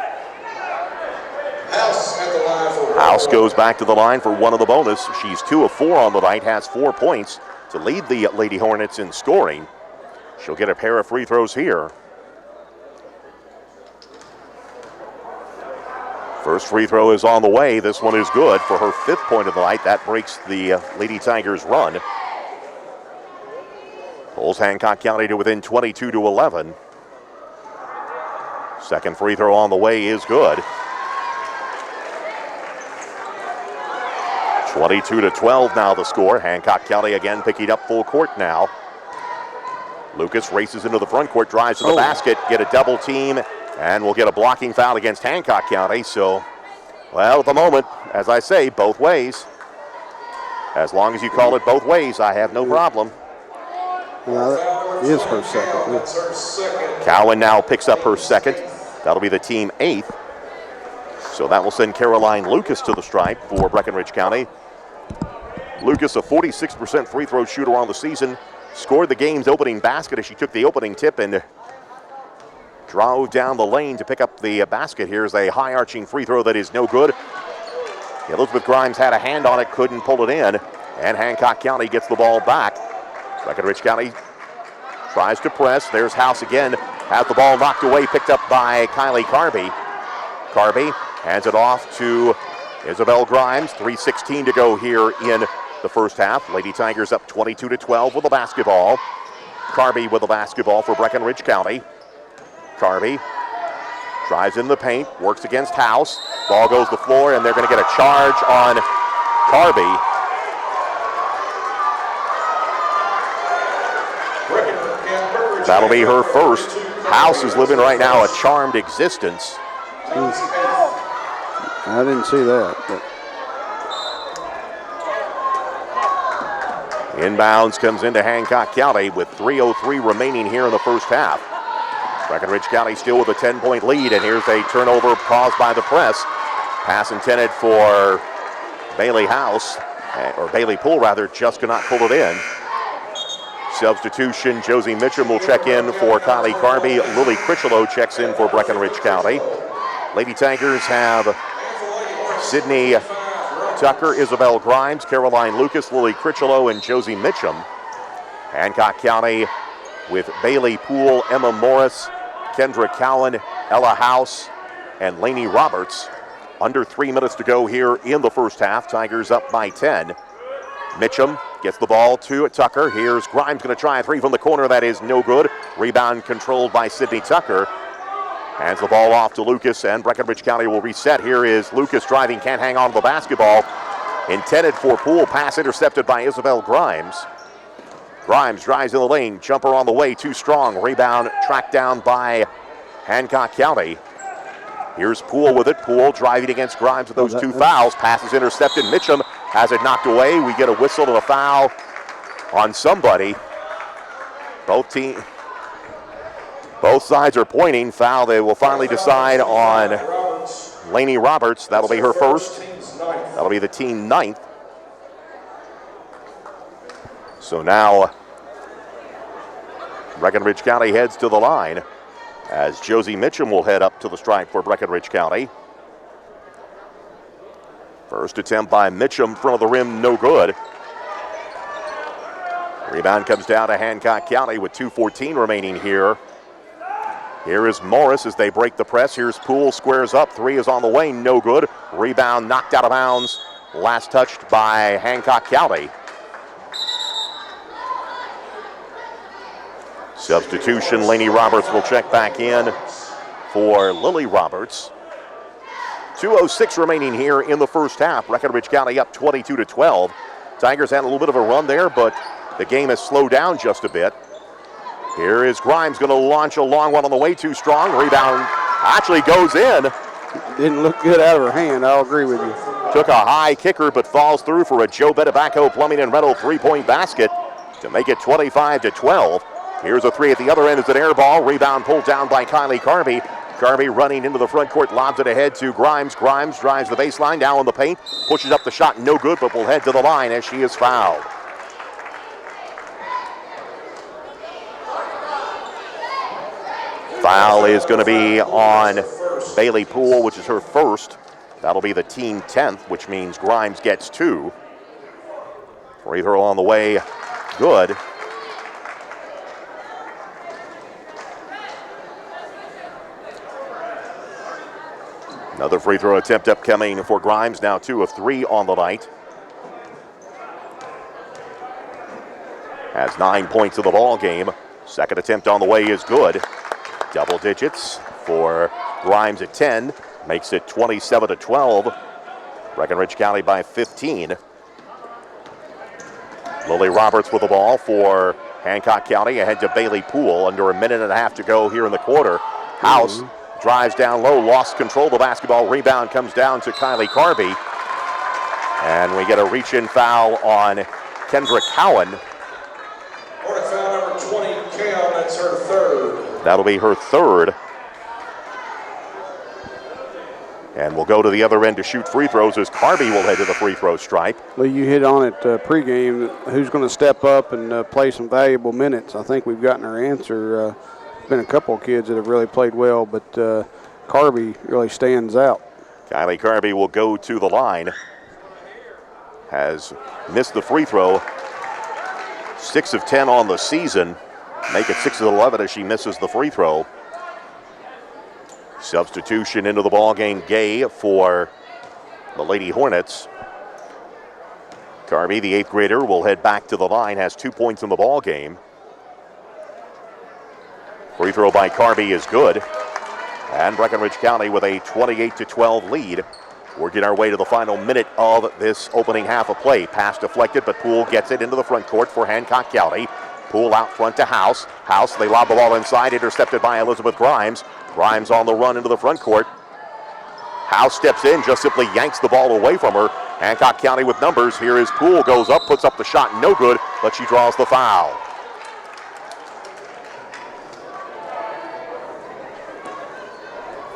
House at the line for House goes back to the line for one of the bonus. She's 2 of 4 on the night, has 4 points to lead the Lady Hornets in scoring. She'll get a pair of free throws here. First free throw is on the way. This one is good for her 5th point of the night. That breaks the Lady Tigers' run. Pulls Hancock County to within 22-11. Second free throw on the way is good. 22-12 now the score. Hancock County again picking up full court now. Lucas races into the front court, drives to the basket, get a double team, and we'll get a blocking foul against Hancock County. So, well, at the moment, as I say, both ways. As long as you call it both ways, I have no problem. Well, that is her second. Cowan now picks up her second. That'll be the team 8th. So that will send Caroline Lucas to the stripe for Breckinridge County. Lucas, a 46% free throw shooter on the season, scored the game's opening basket as she took the opening tip and drove down the lane to pick up the basket. Here's a high-arching free throw that is no good. Elizabeth Grimes had a hand on it, couldn't pull it in, and Hancock County gets the ball back. Breckinridge County tries to press. There's House again. Has the ball knocked away, picked up by Kylie Carby. Carby hands it off to Isabel Grimes. 3:16 to go here in the first half. Lady Tigers up 22-12 with the basketball. Carby with the basketball for Breckinridge County. Carby drives in the paint, works against House. Ball goes to the floor, and they're going to get a charge on Carby. That'll be her first. House is living right now a charmed existence. I didn't see that. But. Inbounds comes into Hancock County with 3:03 remaining here in the first half. Breckinridge County still with a 10-point lead, and here's a turnover caused by the press. Pass intended for Bailey House, or Bailey Poole rather, just could not pull it in. Substitution, Josie Mitchum will check in for Kylie Carby. Lily Critchlow checks in for Breckinridge County. Lady Tigers have Sydney Tucker, Isabel Grimes, Caroline Lucas, Lily Critchlow, and Josie Mitchum. Hancock County with Bailey Poole, Emma Morris, Kendra Cowan, Ella House, and Lainey Roberts. Under 3 minutes to go here in the first half. Tigers up by 10. Mitchum gets the ball to Tucker. Here's Grimes going to try a three from the corner. That is no good. Rebound controlled by Sydney Tucker. Hands the ball off to Lucas, and Breckinridge County will reset. Here is Lucas driving, can't hang on to the basketball. Intended for Poole, pass intercepted by Isabel Grimes. Grimes drives in the lane, jumper on the way, too strong. Rebound tracked down by Hancock County. Here's Poole with it. Poole driving against Grimes with those two fouls. Pass is intercepted. Mitchum has it knocked away. We get a whistle and a foul on somebody. Both sides are pointing. Foul, they will finally decide on Lainey Roberts. That'll be her first. That'll be the team 9th. So now Breckinridge County heads to the line as Josie Mitchum will head up to the stripe for Breckinridge County. First attempt by Mitchum, front of the rim, no good. Rebound comes down to Hancock County with 2:14 remaining here. Here is Morris as they break the press. Here's Poole, squares up. Three is on the way, no good. Rebound knocked out of bounds. Last touched by Hancock County. Substitution, Lainey Roberts will check back in for Lily Roberts. 2:06 remaining here in the first half. Breckinridge County up 22-12. Tigers had a little bit of a run there, but the game has slowed down just a bit. Here is Grimes going to launch a long one on the way, too strong. Rebound actually goes in. Didn't look good out of her hand, I'll agree with you. Took a high kicker, but falls through for a Joe Bettobacco Plumbing and Rental three-point basket to make it 25-12. Here's a three at the other end. It's an air ball. Rebound pulled down by Kylie Carby. Carby running into the front court, lobs it ahead to Grimes. Grimes drives the baseline, down in the paint, pushes up the shot, no good, but will head to the line as she is fouled. Foul is going to be on Bailey Poole, which is her first. That'll be the team 10th, which means Grimes gets 2. Free throw on the way, good. Another free throw attempt upcoming for Grimes, now 2 of 3 on the night. Has 9 points in the ball game. Second attempt on the way is good. Double digits for Grimes at 10. Makes it 27-12. Breckinridge County by 15. Lily Roberts with the ball for Hancock County, ahead to Bailey Poole. Under a minute and a half to go here in the quarter. House drives down low, lost control of the basketball. Rebound comes down to Kylie Carby. And we get a reach-in foul on Kendra Cowan. Hornet foul number 20, Cowan, that's her third. That'll be her third. And we'll go to the other end to shoot free throws as Carby will head to the free throw stripe. Well, you hit on it pregame. Who's going to step up and play some valuable minutes? I think we've gotten our answer. Been a couple of kids that have really played well, but Carby really stands out. Kylie Carby will go to the line. Has missed the free throw. 6 of 10 on the season. Make it 6 of 11 as she misses the free throw. Substitution into the ball game, Gay for the Lady Hornets. Carby, the 8th grader, will head back to the line, has 2 points in the ball game. Free throw by Carby is good. And Breckinridge County with a 28-12 lead. Working our way to the final minute of this opening half of play. Pass deflected, but Poole gets it into the front court for Hancock County. Poole out front to House. House, they lob the ball inside, intercepted by Elizabeth Grimes. Grimes on the run into the front court. House steps in, just simply yanks the ball away from her. Hancock County with numbers. Here is Poole, goes up, puts up the shot, no good, but she draws the foul.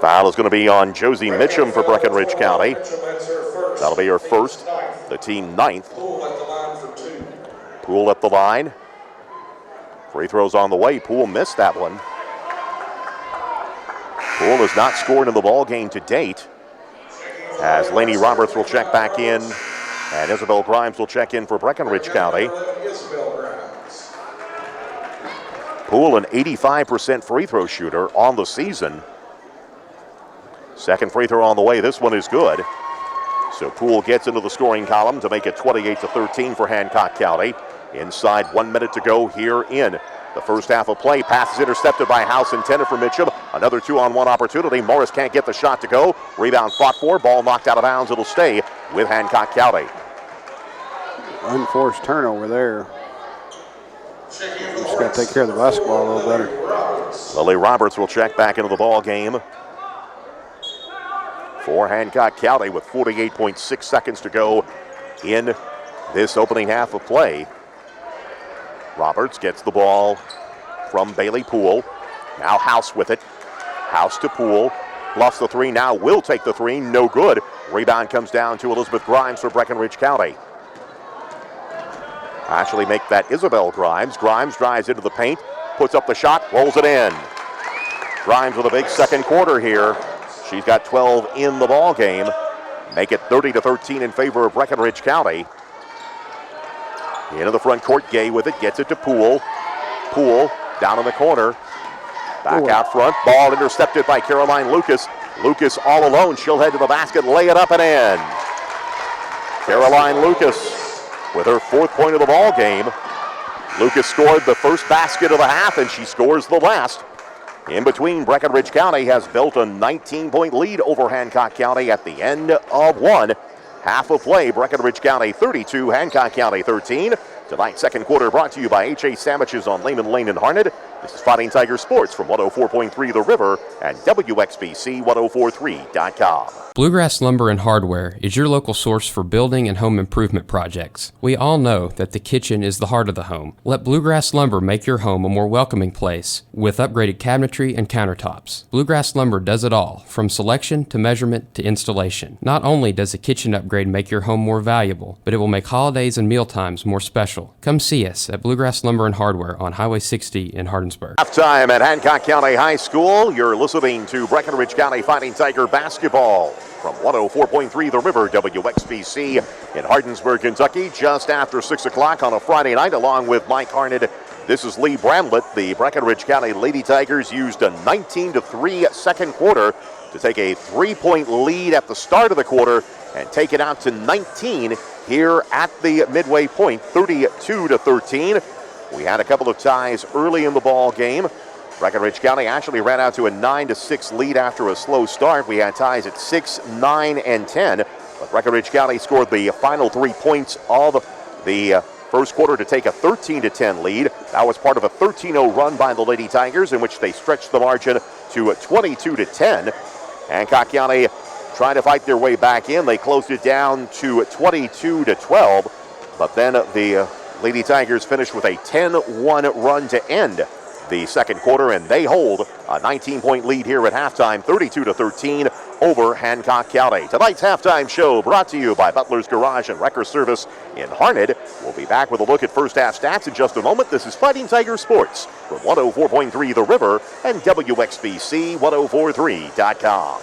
Foul is going to be on Josie Mitchum for Breckinridge County. That'll be her first, the team 9th. Poole at the line. Free throws on the way. Poole missed that one. Poole has not scored in the ball game to date. As Lainey Roberts will check back in, and Isabel Grimes will check in for Breckinridge County. Poole, an 85% free throw shooter on the season. Second free throw on the way. This one is good. So Poole gets into the scoring column to make it 28-13 for Hancock County. Inside 1 minute to go here in the first half of play. Pass is intercepted by House, intended for Mitchum. Another 2-on-1 opportunity. Morris can't get the shot to go. Rebound fought for. Ball knocked out of bounds. It'll stay with Hancock County. Unforced turnover there. Just got to take care of the basketball a little better. Lily Roberts will check back into the ball game for Hancock County with 48.6 seconds to go in this opening half of play. Roberts gets the ball from Bailey Poole. Now House with it. House to Poole. Bluffs the three, now will take the three. No good. Rebound comes down to Elizabeth Grimes for Breckinridge County. Actually make that Isabel Grimes. Grimes drives into the paint, puts up the shot, rolls it in. Grimes with a big second quarter here. She's got 12 in the ball game. Make it 30-13 in favor of Breckinridge County. Into the front court, Gay with it, gets it to Poole. Poole down in the corner. Back out front, ball intercepted by Caroline Lucas. Lucas all alone, she'll head to the basket, lay it up and in. Caroline Lucas with her 4th point of the ball game. Lucas scored the first basket of the half and she scores the last. In between, Breckinridge County has built a 19-point lead over Hancock County at the end of one half of play. Breckinridge County 32, Hancock County 13. Tonight's second quarter brought to you by H.A. Sandwiches on Lehman Lane and Harned. This is Fighting Tiger Sports from 104.3 The River and WXBC1043.com. Bluegrass Lumber and Hardware is your local source for building and home improvement projects. We all know that the kitchen is the heart of the home. Let Bluegrass Lumber make your home a more welcoming place with upgraded cabinetry and countertops. Bluegrass Lumber does it all, from selection to measurement to installation. Not only does a kitchen upgrade make your home more valuable, but it will make holidays and mealtimes more special. Come see us at Bluegrass Lumber and Hardware on Highway 60 in Hardinsburg. Halftime at Hancock County High School. You're listening to Breckinridge County Fighting Tiger basketball from 104.3 The River, WXBC in Hardinsburg, Kentucky, just after 6 o'clock on a Friday night, along with Mike Harned. This is Lee Bramlett. The Breckinridge County Lady Tigers used a 19-3 second quarter to take a 3-point lead at the start of the quarter and take it out to 19 here at the midway point, 32-13. We had a couple of ties early in the ball game. Breckinridge County actually ran out to a 9-6 lead after a slow start. We had ties at 6, 9, and 10. But Breckinridge County scored the final 3 points of the first quarter to take a 13-10 lead. That was part of a 13-0 run by the Lady Tigers, in which they stretched the margin to 22-10. Hancock County trying to fight their way back in. They closed it down to 22-12. But then the Lady Tigers finished with a 10-1 run to end the second quarter, and they hold a 19-point lead here at halftime, 32-13 over Hancock County. Tonight's halftime show brought to you by Butler's Garage and Wrecker Service in Harned. We'll be back with a look at first half stats in just a moment. This is Fighting Tiger Sports from 104.3 The River and WXBC1043.com.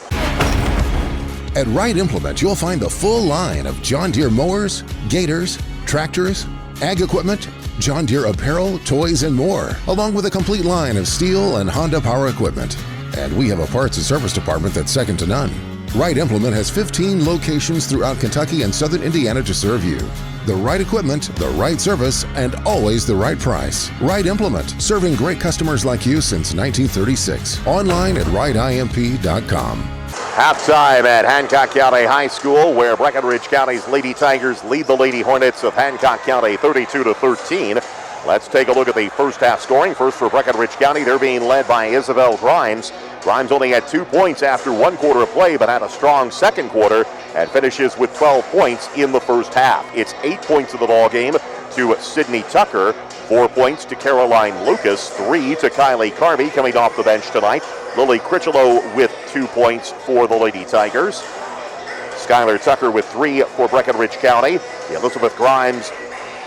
At Wright Implement, you'll find the full line of John Deere mowers, gators, tractors, ag equipment, John Deere apparel, toys, and more, along with a complete line of Steel and Honda power equipment. And we have a parts and service department that's second to none. Wright Implement has 15 locations throughout Kentucky and southern Indiana to serve you. The right equipment, the right service, and always the right price. Wright Implement, serving great customers like you since 1936. Online at wrightimp.com. Halftime at Hancock County High School, where Breckinridge County's Lady Tigers lead the Lady Hornets of Hancock County 32-13. Let's take a look at the first half scoring. First for Breckinridge County, they're being led by Isabel Grimes. Grimes only had 2 points after 1 quarter of play, but had a strong second quarter and finishes with 12 points in the first half. It's 8 points in the ball game to Sydney Tucker, 4 points to Caroline Lucas, 3 to Kylie Carby coming off the bench tonight. Lily Critchlow with 2 points for the Lady Tigers. Skylar Tucker with 3 for Breckinridge County. Elizabeth Grimes,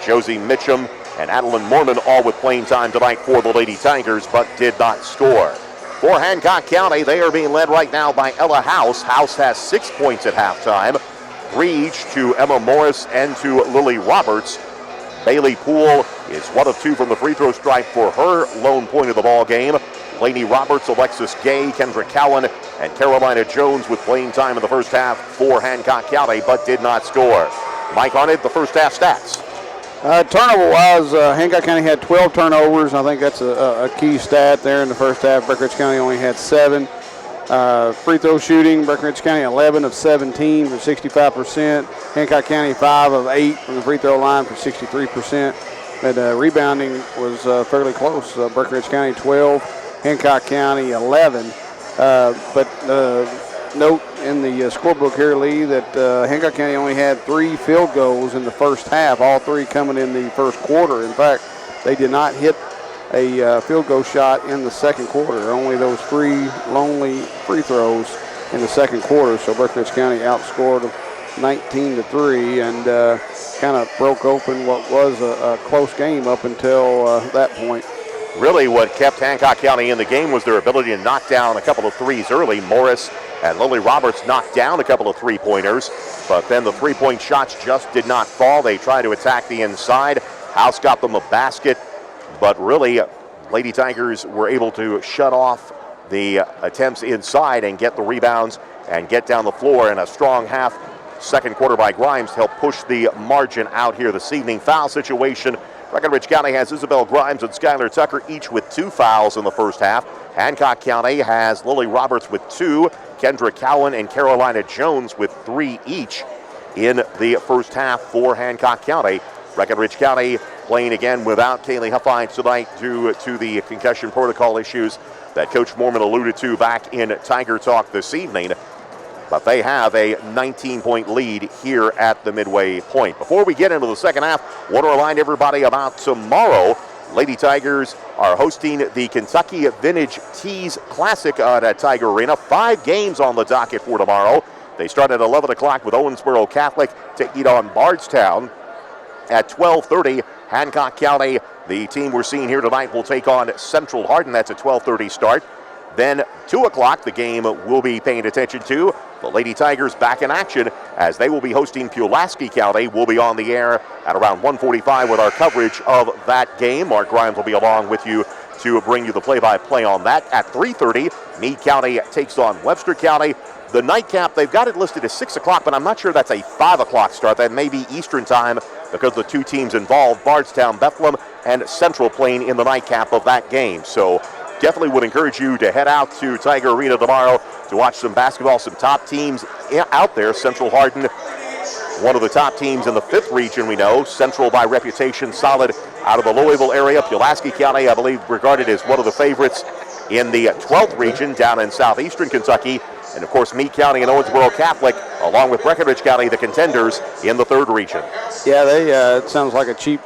Josie Mitchum, and Adeline Mormon all with playing time tonight for the Lady Tigers, but did not score. For Hancock County, they are being led right now by Ella House. House has 6 points at halftime, 3 each to Emma Morris and to Lily Roberts. Bailey Poole is 1 of 2 from the free throw stripe for her lone point of the ball game. Lainey Roberts, Alexis Gay, Kendra Cowan, and Carolina Jones with playing time in the first half for Hancock County, but did not score. Mike Harned, the first half stats. Turnover-wise, Hancock County had 12 turnovers. I think that's a key stat there in the first half. Breckinridge County only had 7. Free throw shooting, Breckinridge County 11 of 17 for 65%. Hancock County 5 of 8 from the free throw line for 63%. But rebounding was fairly close. Breckinridge County 12, Hancock County 11. But note in the scorebook here, Lee, that Hancock County only had 3 field goals in the first half, all 3 coming in the first quarter. In fact, they did not hit a field goal shot in the second quarter. Only those 3 lonely free throws in the second quarter. So Breckinridge County outscored them 19-3 and kind of broke open what was a close game up until that point. Really what kept Hancock County in the game was their ability to knock down a couple of threes early. Morris and Lily Roberts knocked down a couple of three-pointers, but then the three-point shots just did not fall. They tried to attack the inside. House got them a basket, but really Lady Tigers were able to shut off the attempts inside and get the rebounds and get down the floor. In a strong half second quarter by Grimes to help push the margin out here this evening. Foul situation. Breckinridge County has Isabel Grimes and Skylar Tucker each with 2 fouls in the first half. Hancock County has Lily Roberts with 2, Kendra Cowan and Carolina Jones with 3 each in the first half for Hancock County. Breckinridge County playing again without Kaylee Huffines tonight due to the concussion protocol issues that Coach Mormon alluded to back in Tiger Talk this evening. But they have a 19-point lead here at the midway point. Before we get into the second half, I want to remind everybody about tomorrow. Lady Tigers are hosting the Kentucky Vintage Tees Classic at Tiger Arena. 5 games on the docket for tomorrow. They start at 11 o'clock with Owensboro Catholic taking on Bardstown. At 12:30, Hancock County, the team we're seeing here tonight, will take on Central Hardin. That's a 12:30 start. Then 2 o'clock, the game we'll be paying attention to. The Lady Tigers back in action as they will be hosting Pulaski County. We'll be on the air at around 1:45 with our coverage of that game. Mark Grimes will be along with you to bring you the play-by-play on that. At 3:30, Meade County takes on Webster County. The nightcap, they've got it listed as 6 o'clock, but I'm not sure that's a 5 o'clock start. That may be Eastern time because the two teams involved, Bardstown, Bethlehem, and Central Plain in the nightcap of that game. So definitely would encourage you to head out to Tiger Arena tomorrow to watch some basketball, some top teams out there. Central Hardin, one of the top teams in the 5th region, we know. Central, by reputation, solid out of the Louisville area. Pulaski County, I believe, regarded as one of the favorites in the 12th region down in southeastern Kentucky. And, of course, Meade County and Owensboro Catholic, along with Breckinridge County, the contenders in the 3rd region. Yeah, it sounds like a cheap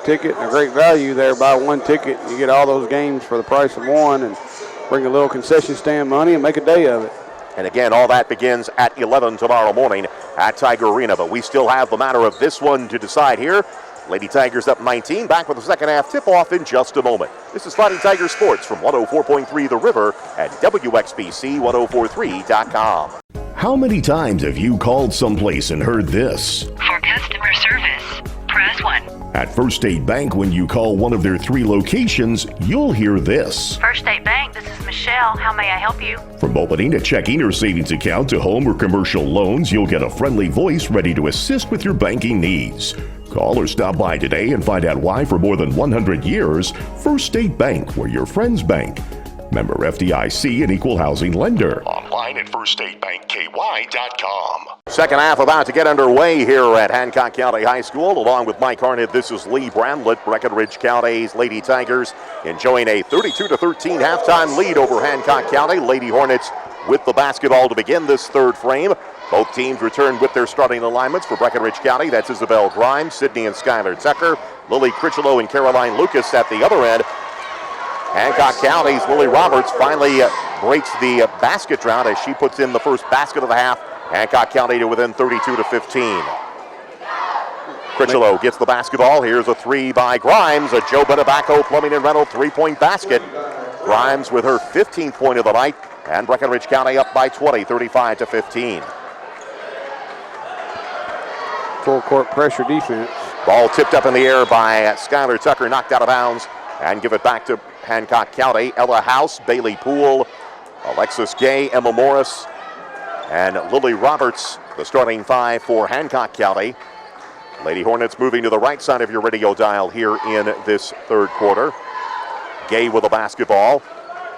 ticket and a great value there. Buy one ticket, you get all those games for the price of one, and bring a little concession stand money and make a day of it. And again, all that begins at 11 tomorrow morning at Tiger Arena. But we still have the matter of this one to decide here. Lady Tigers up 19. Back with the second half tip-off in just a moment. This is Fighting Tiger Sports from 104.3 The River at WXBC1043.com. How many times have you called someplace and heard this? For customer service, press 1. At First State Bank, when you call one of their 3 locations, you'll hear this. First State Bank, this is Michelle. How may I help you? From opening a checking or savings account to home or commercial loans, you'll get a friendly voice ready to assist with your banking needs. Call or stop by today and find out why for more than 100 years, First State Bank, where your friends bank. Member FDIC and equal housing lender. Online at firststatebankky.com. Second half about to get underway here at Hancock County High School. Along with Mike Harned, this is Lee Bramlett. Breckinridge County's Lady Tigers enjoying a 32-13 halftime lead over Hancock County. Lady Hornets with the basketball to begin this 3rd frame. Both teams return with their starting alignments. For Breckinridge County, that's Isabel Grimes, Sydney and Skylar Tucker, Lily Critchlow and Caroline Lucas at the other end. Hancock County's Lily Roberts finally breaks the basket drought as she puts in the first basket of the half. Hancock County to within 32-15. Critchlow gets the basketball. Here's a 3 by Grimes. A Joe Benebaco Plumbing and Rental 3-point basket. Grimes with her 15th point of the night. And Breckinridge County up by 20, 35-15. Full court pressure defense. Ball tipped up in the air by Skylar Tucker, knocked out of bounds, and give it back to Hancock County. Ella House, Bailey Poole, Alexis Gay, Emma Morris, and Lily Roberts, the starting 5 for Hancock County. Lady Hornets moving to the right side of your radio dial here in this 3rd quarter. Gay with the basketball,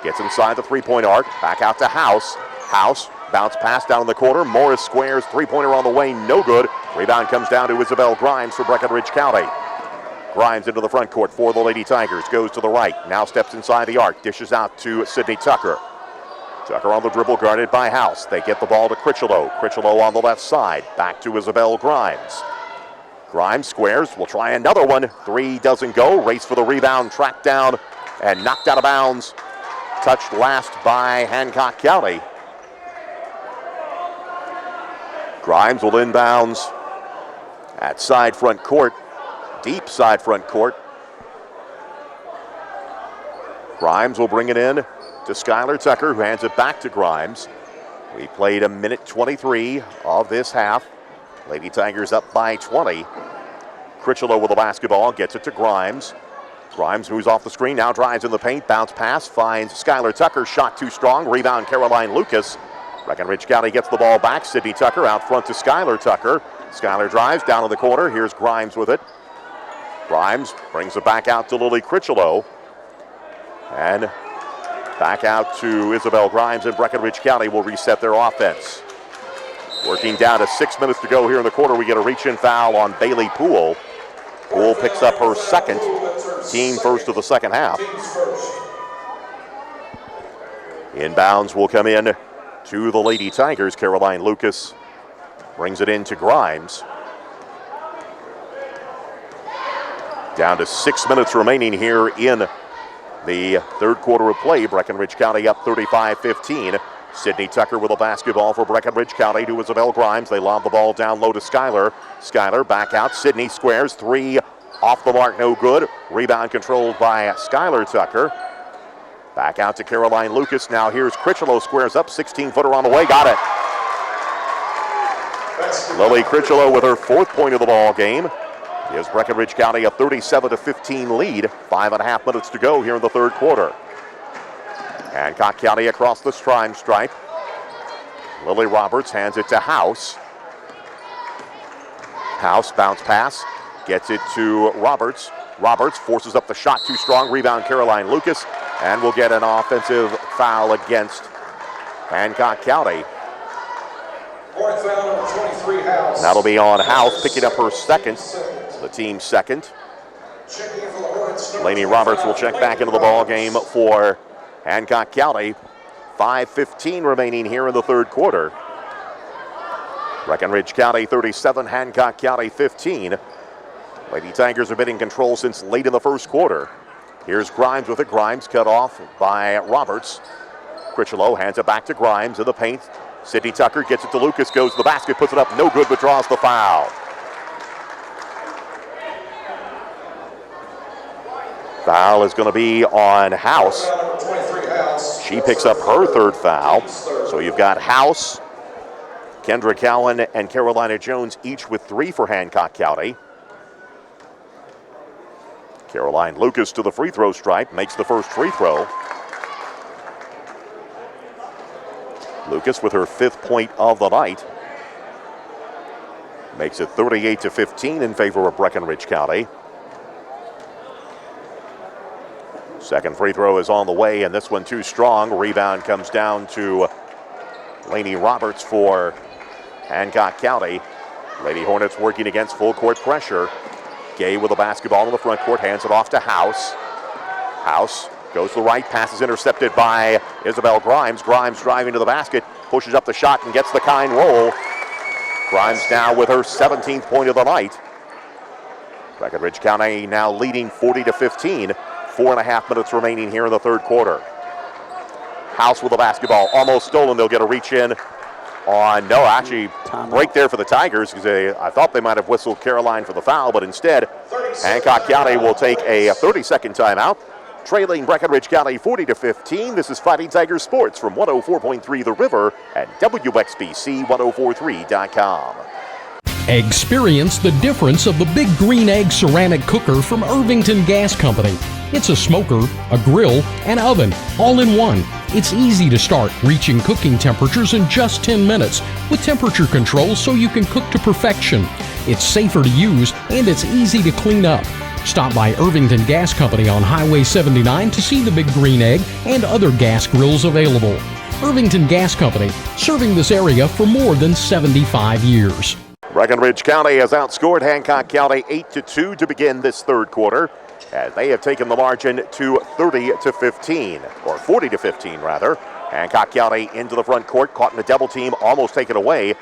gets inside the 3-point arc, back out to House. House, bounce pass down in the corner. Morris squares, 3-pointer on the way, no good. Rebound comes down to Isabel Grimes for Breckinridge County. Grimes into the front court for the Lady Tigers, goes to the right, now steps inside the arc, dishes out to Sydney Tucker. Tucker on the dribble, guarded by House. They get the ball to Critchlow. Critchlow on the left side, back to Isabel Grimes. Grimes squares, will try another one. 3 doesn't go, race for the rebound, tracked down, and knocked out of bounds. Touched last by Hancock County. Grimes will inbounds at side front court, deep side front court. Grimes will bring it in to Skylar Tucker, who hands it back to Grimes. We played a minute 23 of this half. Lady Tigers up by 20. Critchlow with the basketball, gets it to Grimes. Grimes moves off the screen, now drives in the paint, bounce pass, finds Skylar Tucker, shot too strong, rebound Caroline Lucas. Breckinridge County gets the ball back, Sydney Tucker out front to Skylar Tucker. Skylar drives down in the corner, here's Grimes with it. Grimes brings it back out to Lily Critchlow. And back out to Isabel Grimes, and Breckinridge County will reset their offense. Working down to 6 minutes to go here in the quarter, we get a reach-in foul on Bailey Poole. Poole picks up her 2nd, team first of the 2nd half. Inbounds will come in to the Lady Tigers. Caroline Lucas brings it in to Grimes. Down to 6 minutes remaining here in the 3rd quarter of play. Breckinridge County up 35-15. Sydney Tucker with a basketball for Breckinridge County to Isabel Grimes. They lob the ball down low to Skylar. Skylar back out. Sydney squares. 3 off the mark, no good. Rebound controlled by Skylar Tucker. Back out to Caroline Lucas. Now here's Critchlow, squares up. 16-footer on the way. Got it. Lily Critchlow with her 4th point of the ball game. gives Breckinridge County a 37-15 lead. 5.5 minutes to go here in the third quarter. Hancock County across the time stripe. Lily Roberts hands it to House. House, bounce pass, gets it to Roberts. Roberts forces up the shot, too strong. Rebound Caroline Lucas, and will get an offensive foul against Hancock County. Foul number 23, House. That'll be on House, picking up her second, the team's second. Lainey Roberts will check back into the ball game for Hancock County. 5:15 remaining here in the third quarter. Breckinridge County 37, Hancock County 15. Lady Tigers have been in control since late in the first quarter. Here's Grimes with it. Grimes cut off by Roberts. Critchlow hands it back to Grimes in the paint. Sydney Tucker gets it to Lucas, goes to the basket, puts it up, no good, but draws the foul. Foul is going to be on House. She picks up her third foul. So you've got House, Kendra Cowan, and Carolina Jones each with 3 for Hancock County. Caroline Lucas to the free throw stripe, makes the first free throw. Lucas with her 5th point of the night. Makes it 38-15 in favor of Breckinridge County. Second free throw is on the way, and this one too strong. Rebound comes down to Lainey Roberts for Hancock County. Lady Hornets working against full court pressure. Gay with the basketball in the front court, hands it off to House. House goes to the right, pass is intercepted by Isabel Grimes. Grimes driving to the basket, pushes up the shot and gets the kind roll. Grimes now with her 17th point of the night. Breckinridge County now leading 40-15. 4.5 minutes remaining here in the third quarter. House with the basketball, almost stolen. They'll get a reach in on, no, actually break there for the Tigers, because I thought they might have whistled Caroline for the foul, but instead Hancock County will take a 30-second timeout, trailing Breckinridge County 40-15. This is Fighting Tigers Sports from 104.3 The River and WXBC1043.com. Experience the difference of the Big Green Egg ceramic cooker from Irvington Gas Company. It's a smoker, a grill, and oven, all in one. It's easy to start, reaching cooking temperatures in just 10 minutes with temperature control so you can cook to perfection. It's safer to use and it's easy to clean up. Stop by Irvington Gas Company on Highway 79 to see the Big Green Egg and other gas grills available. Irvington Gas Company, serving this area for more than 75 years. Breckinridge County has outscored Hancock County 8-2 to begin this third quarter, as they have taken the margin to 30-15, or 40-15 rather. Hancock County into the front court, caught in a double team, almost taken away.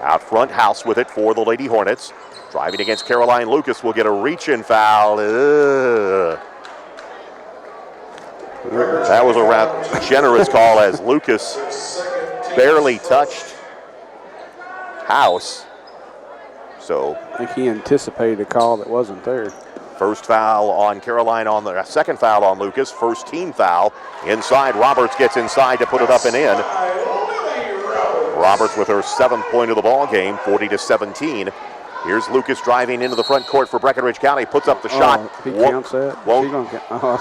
Out front, House with it for the Lady Hornets. Driving against Caroline Lucas will get a reach-in foul. That was a rather generous call, as Lucas barely touched House. So I think he anticipated a call that wasn't there. First foul on Caroline, on the second foul on Lucas, first team foul. Inside, Roberts gets inside to put it up and in. Roberts with her 7th point of the ball game, 40-17. Here's Lucas driving into the front court for Breckinridge County, puts up the shot. He counts that? I was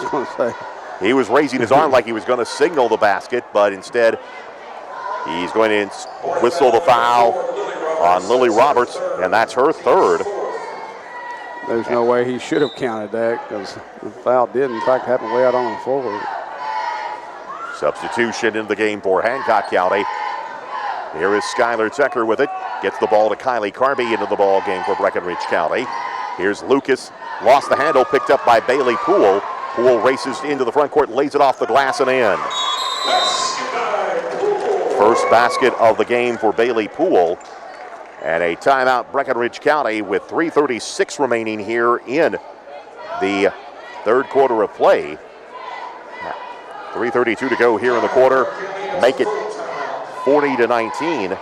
going to say. He was raising his arm like he was going to signal the basket, but instead he's going to whistle the foul on Lily Roberts, and that's her 3rd. There's no way he should have counted that, because the foul did, in fact, happen way out on the floor. Substitution in the game for Hancock County. Here is Skylar Tucker with it. Gets the ball to Kylie Carby into the ball game for Breckinridge County. Here's Lucas. Lost the handle, picked up by Bailey Poole. Poole races into the front court, lays it off the glass and in. First basket of the game for Bailey Poole. And a timeout, Breckinridge County, with 3:36 remaining here in the third quarter of play. 3:32 to go here in the quarter. Make it 40-19.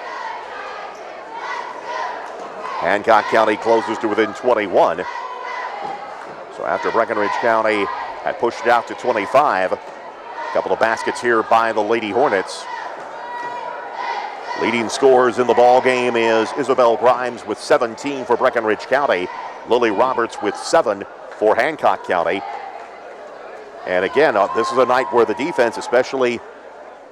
Hancock County closes to within 21. So after Breckinridge County had pushed it out to 25, a couple of baskets here by the Lady Hornets. Leading scorers in the ball game is Isabel Grimes with 17 for Breckinridge County. Lily Roberts with 7 for Hancock County. And again, this is a night where the defense, especially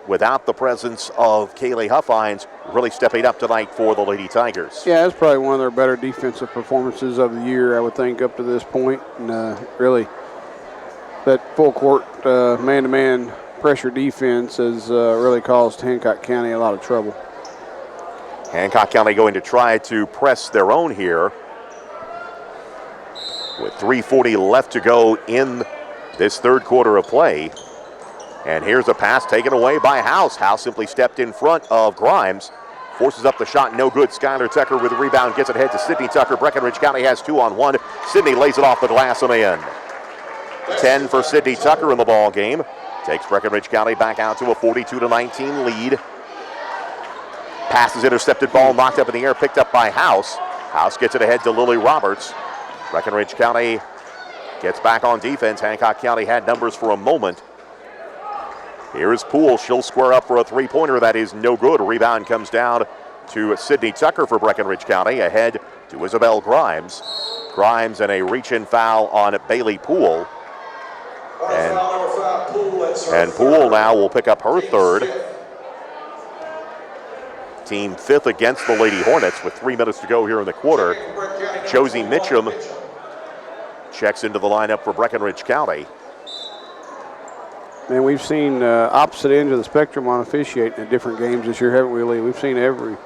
without the presence of Kaylee Huffines, really stepping up tonight for the Lady Tigers. Yeah, it's probably one of their better defensive performances of the year, I would think, up to this point. And really, that full court man-to-man pressure defense has really caused Hancock County a lot of trouble. Hancock County going to try to press their own here with 3:40 left to go in this third quarter of play. And here's a pass taken away by House. House simply stepped in front of Grimes. Forces up the shot, no good. Skylar Tucker with the rebound, gets it ahead to Sydney Tucker. Breckinridge County has 2-on-1. Sydney lays it off the glass and in. 10 for Sydney Tucker in the ball game. Takes Breckinridge County back out to a 42-19 lead. Pass is intercepted, ball knocked up in the air, picked up by House. House gets it ahead to Lily Roberts. Breckinridge County gets back on defense. Hancock County had numbers for a moment. Here is Poole. She'll square up for a three-pointer. That is no good. Rebound comes down to Sydney Tucker for Breckinridge County. Ahead to Isabel Grimes. Grimes and a reach-in foul on Bailey Poole. And Poole now will pick up her third. Team fifth against the Lady Hornets with 3 minutes to go here in the quarter. Josie Mitchum checks into the lineup for Breckinridge County. Man, we've seen opposite ends of the spectrum on officiating in different games this year, haven't we, Lee? We've seen every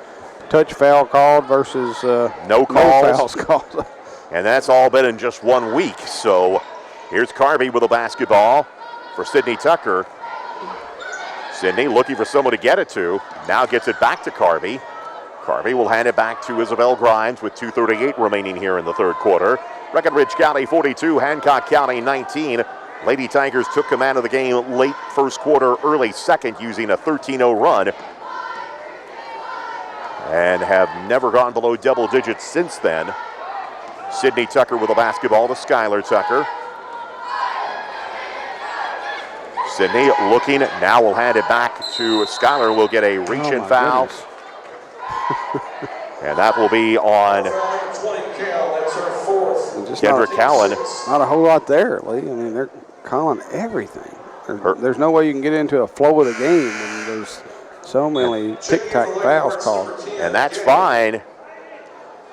touch foul called versus no fouls called. And that's all been in just 1 week. So here's Carvey with a basketball for Sydney Tucker. Sydney looking for someone to get it to. Now gets it back to Carvey. Carvey will hand it back to Isabel Grimes with 2:38 remaining here in the third quarter. Breckinridge County 42, Hancock County 19. Lady Tigers took command of the game late first quarter, early second, using a 13-0 run. And have never gone below double digits since then. Sydney Tucker with a basketball to Skylar Tucker. Sydney looking, now will hand it back to Skylar. Will get a reach-in foul. And that will be on Kendra Cowan. Not a whole lot there, Lee. I mean, they're calling everything. There's no way you can get into a flow of the game when there's so many tic-tac fouls called. And that's fine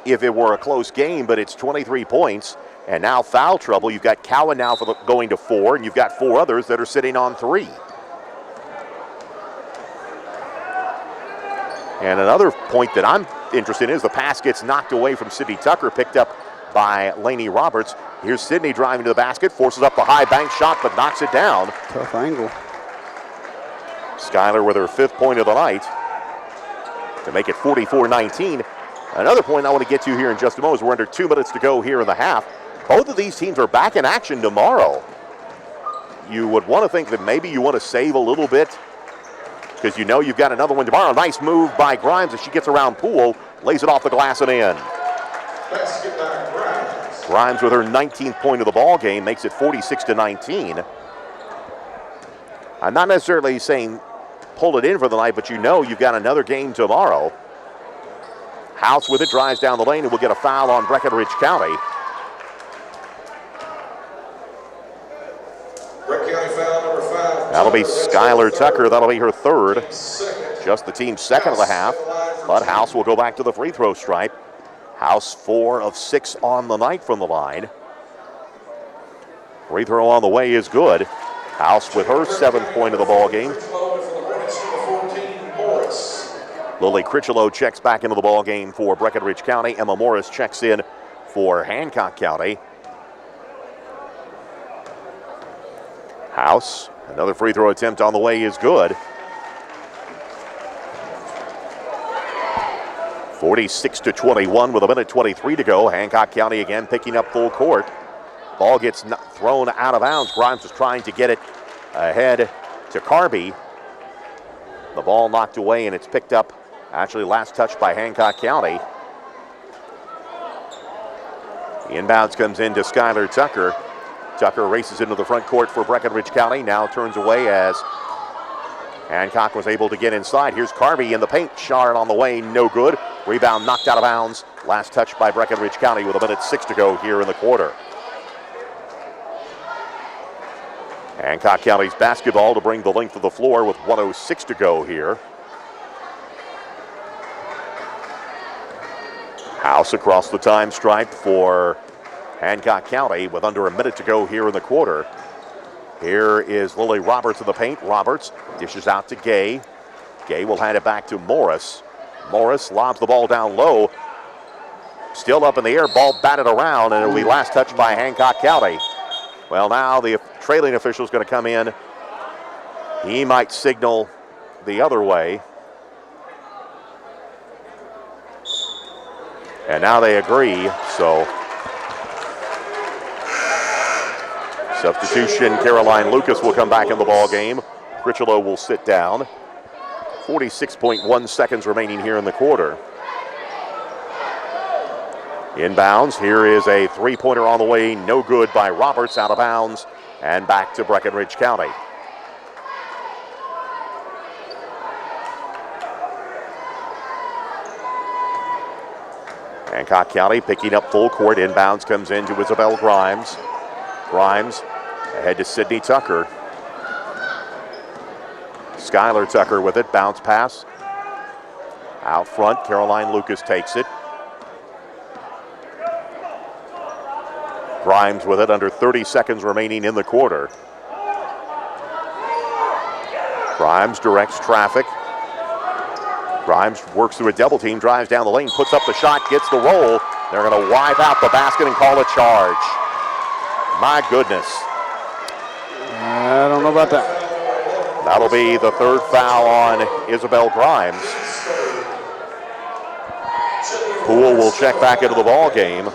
if it were a close game, but it's 23 points. And now foul trouble. You've got Cowan now for going to 4, and you've got 4 others that are sitting on 3. And another point that I'm interested in is the pass gets knocked away from Sydney Tucker, picked up by Laney Roberts. Here's Sydney driving to the basket, forces up the high bank shot, but knocks it down. Tough angle. Skylar with her 5th point of the night to make it 44-19. Another point I want to get to here in just a moment is we're under 2 minutes to go here in the half. Both of these teams are back in action tomorrow. You would want to think that maybe you want to save a little bit because you know you've got another one tomorrow. Nice move by Grimes as she gets around Poole, lays it off the glass and in. Grimes with her 19th point of the ball game makes it 46-19. I'm not necessarily saying pull it in for the night, but you know you've got another game tomorrow. House with it, drives down the lane, and will get a foul on Breckinridge County. That'll be Skylar Tucker. That'll be her 3rd. Just the team's 2nd of the half. But House will go back to the free throw stripe. House 4 of 6 on the night from the line. Free throw on the way is good. House with her 7th point of the ball game. Lily Critchlow checks back into the ball game for Breckinridge County. Emma Morris checks in for Hancock County. House, another free throw attempt on the way is good. 46-21 with 1:23 to go. Hancock County again picking up full court. Ball gets thrown out of bounds. Grimes is trying to get it ahead to Carby. The ball knocked away and it's picked up, actually last touch by Hancock County. The inbounds comes in to Skylar Tucker. Tucker races into the front court for Breckinridge County. Now turns away as Hancock was able to get inside. Here's Carvey in the paint. Shot on the way, no good. Rebound knocked out of bounds. Last touch by Breckinridge County with 1:06 to go here in the quarter. Hancock County's basketball to bring the length of the floor with 1:06 to go here. House across the time stripe for Hancock County with under a minute to go here in the quarter. Here is Lily Roberts in the paint. Roberts dishes out to Gay. Gay will hand it back to Morris. Morris lobs the ball down low. Still up in the air, ball batted around, and it'll be last touched by Hancock County. Well, now the trailing official is going to come in. He might signal the other way. And now they agree, so substitution, Caroline Lucas will come back in the ball game. Critchlow will sit down. 46.1 seconds remaining here in the quarter. Inbounds, here is a three-pointer on the way, no good by Roberts, out of bounds, and back to Breckinridge County. Hancock County picking up full court. Inbounds comes into Isabel Grimes. Grimes ahead to Sydney Tucker. Skylar Tucker with it. Bounce pass. Out front, Caroline Lucas takes it. Grimes with it, under 30 seconds remaining in the quarter. Grimes directs traffic. Grimes works through a double team, drives down the lane, puts up the shot, gets the roll. They're going to wipe out the basket and call a charge. My goodness. I don't know about that. That'll be the third foul on Isabel Grimes. Poole will check back into the ball game.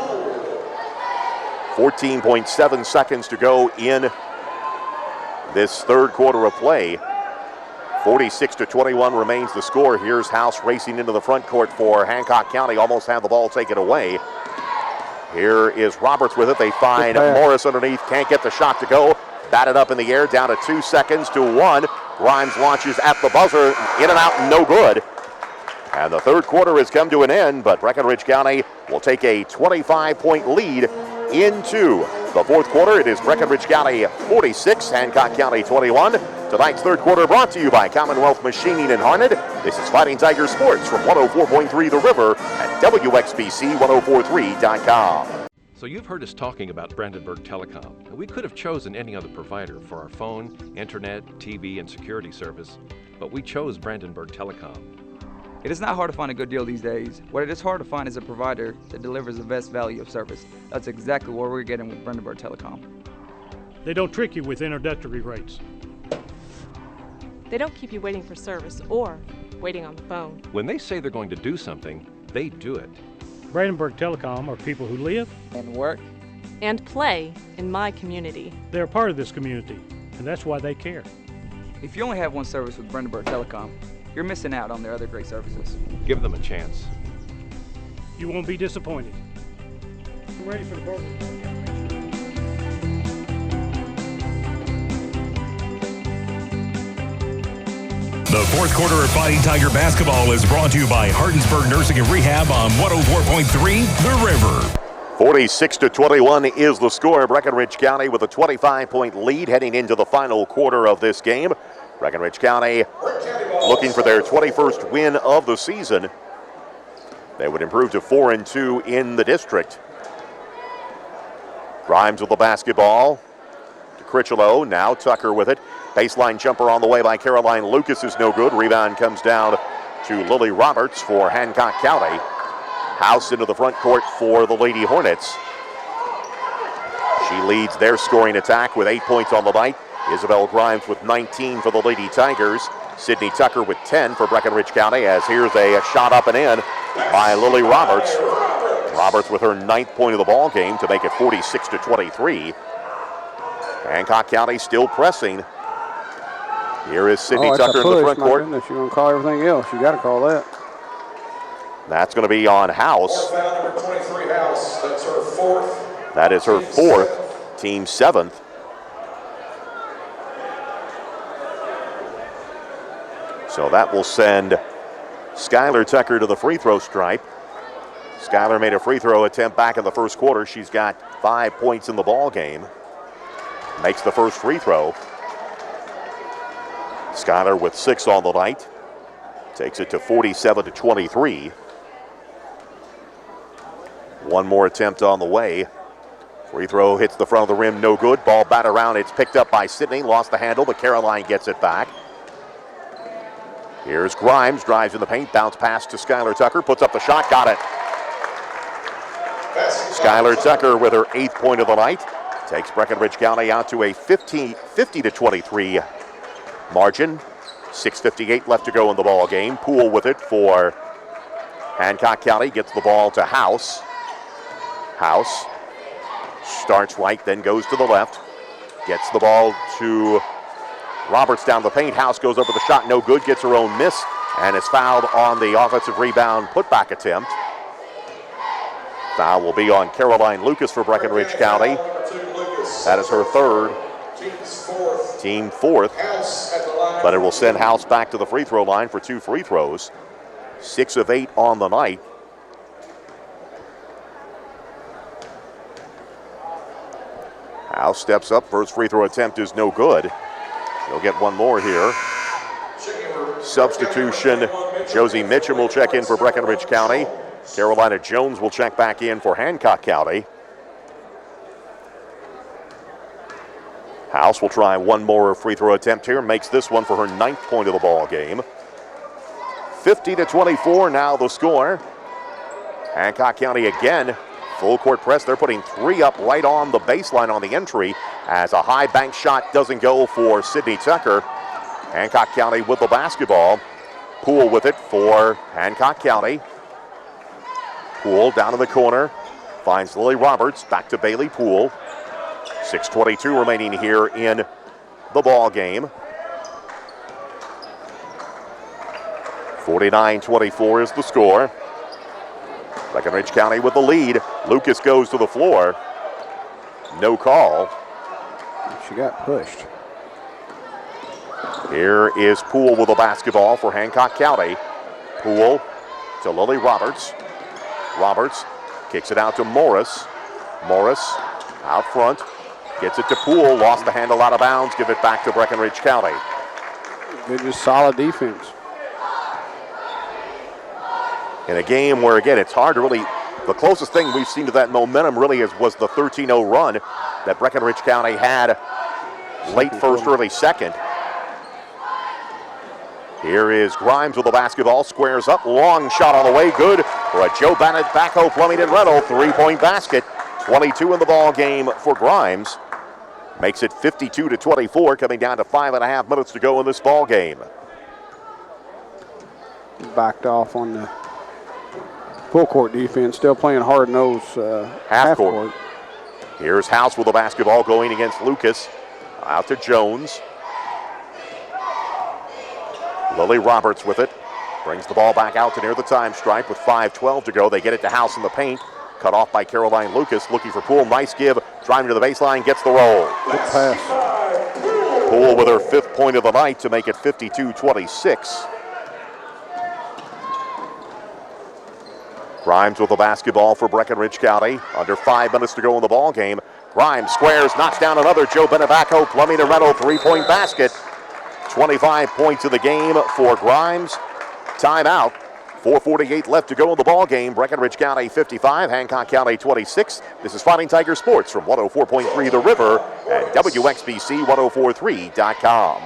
14.7 seconds to go in this third quarter of play. 46-21 remains the score. Here's House racing into the front court for Hancock County. Almost had the ball taken away. Here is Roberts with it. They find Morris underneath. Can't get the shot to go. Batted up in the air, down to 2 seconds to 1. Grimes launches at the buzzer. In and out, no good. And the third quarter has come to an end, but Breckinridge County will take a 25-point lead into the fourth quarter. It is Breckinridge County 46, Hancock County 21. Tonight's third quarter brought to you by Commonwealth Machining and Harned. This is Fighting Tiger Sports from 104.3 The River and WXBC1043.com. So you've heard us talking about Brandenburg Telecom, and we could have chosen any other provider for our phone, internet, TV, and security service, but we chose Brandenburg Telecom. It is not hard to find a good deal these days. What it is hard to find is a provider that delivers the best value of service. That's exactly what we're getting with Brandenburg Telecom. They don't trick you with introductory rates. They don't keep you waiting for service or waiting on the phone. When they say they're going to do something, they do it. Brandenburg Telecom are people who live and work and play in my community. They're a part of this community, and that's why they care. If you only have one service with Brandenburg Telecom, you're missing out on their other great services. Give them a chance. You won't be disappointed. I'm ready for the burger. The fourth quarter of Fighting Tiger basketball is brought to you by Hardensburg Nursing and Rehab on 104.3 The River. 46-21 is the score. Breckinridge County with a 25-point lead heading into the final quarter of this game. Breckinridge County looking for their 21st win of the season. They would improve to 4-2 in the district. Grimes with the basketball to Critchlow. Now Tucker with it. Baseline jumper on the way by Caroline Lucas is no good. Rebound comes down to Lily Roberts for Hancock County. House into the front court for the Lady Hornets. She leads their scoring attack with 8 points on the night. Isabel Grimes with 19 for the Lady Tigers. Sydney Tucker with 10 for Breckinridge County, as here's a shot up and in by Lily Roberts. Roberts with her 9th point of the ball game to make it 46-23. Hancock County still pressing. Here is Sydney Tucker in the front court. You're going to call everything else. You got to call that. That's going to be on House. Number 23, House. That's her fourth. That is her fourth, team 7th. So that will send Skylar Tucker to the free throw stripe. Skylar made a free throw attempt back in the first quarter. She's got 5 points in the ball game. Makes the first free throw. Skylar with 6 on the night. Takes it to 47-23. One more attempt on the way. Free throw hits the front of the rim, no good. Ball bat around, it's picked up by Sydney. Lost the handle, but Caroline gets it back. Here's Grimes, drives in the paint, bounce pass to Skylar Tucker, puts up the shot, got it. Skylar Tucker with her 8th point of the night. Takes Breckinridge County out to a 50-23 margin. 6:58 left to go in the ball game. Poole with it for Hancock County, gets the ball to House. House starts right, then goes to the left. Gets the ball to Roberts down the paint. House goes over the shot, no good, gets her own miss, and is fouled on the offensive rebound putback attempt. Foul will be on Caroline Lucas for Breckinridge County. That is her 3rd, team 4th, but it will send House back to the free throw line for 2 free throws. 6 of 8 on the night. House steps up, first free throw attempt is no good. He'll get one more here. Substitution, Josie Mitchum will check in for Breckinridge County. Carolina Jones will check back in for Hancock County. House will try one more free throw attempt here, makes this one for her 9th point of the ball game. 50-24 now the score. Hancock County again, full court press. They're putting 3 up right on the baseline on the entry as a high bank shot doesn't go for Sydney Tucker. Hancock County with the basketball. Poole with it for Hancock County. Poole down in the corner, finds Lily Roberts, back to Bailey Poole. 6:22 remaining here in the ball game. 49-24 is the score. Breckinridge County with the lead. Lucas goes to the floor. No call. She got pushed. Here is Poole with the basketball for Hancock County. Poole to Lily Roberts. Roberts kicks it out to Morris. Morris out front. Gets it to Poole. Lost the handle out of bounds. Give it back to Breckinridge County. Good, just solid defense. In a game where, again, it's hard to really, the closest thing we've seen to that momentum really was the 13-0 run that Breckinridge County had late first, early second. Here is Grimes with the basketball, squares up, long shot on the way, good for a Joe Bennett backhoe Plumbing and Rental 3-point basket. 22 in the ball game for Grimes. Makes it 52-24, coming down to 5.5 minutes to go in this ball game. Backed off on the full court defense, still playing hard-nosed half court. Here's House with the basketball going against Lucas. Out to Jones. Lily Roberts with it. Brings the ball back out to near the time stripe with 5:12 to go. They get it to House in the paint. Cut off by Caroline Lucas. Looking for Poole. Nice give. Driving to the baseline. Gets the roll. Good pass. Poole with her 5th point of the night to make it 52-26. Grimes with the basketball for Breckinridge County. Under 5 minutes to go in the ball game. Grimes squares, knocks down another Joe Benebaco Plumbing and Rental 3-point basket. 25 points in the game for Grimes. Timeout. 4:48 left to go in the ball game. Breckinridge County 55, Hancock County 26. This is Fighting Tiger Sports from 104.3 The River at WXBC1043.com.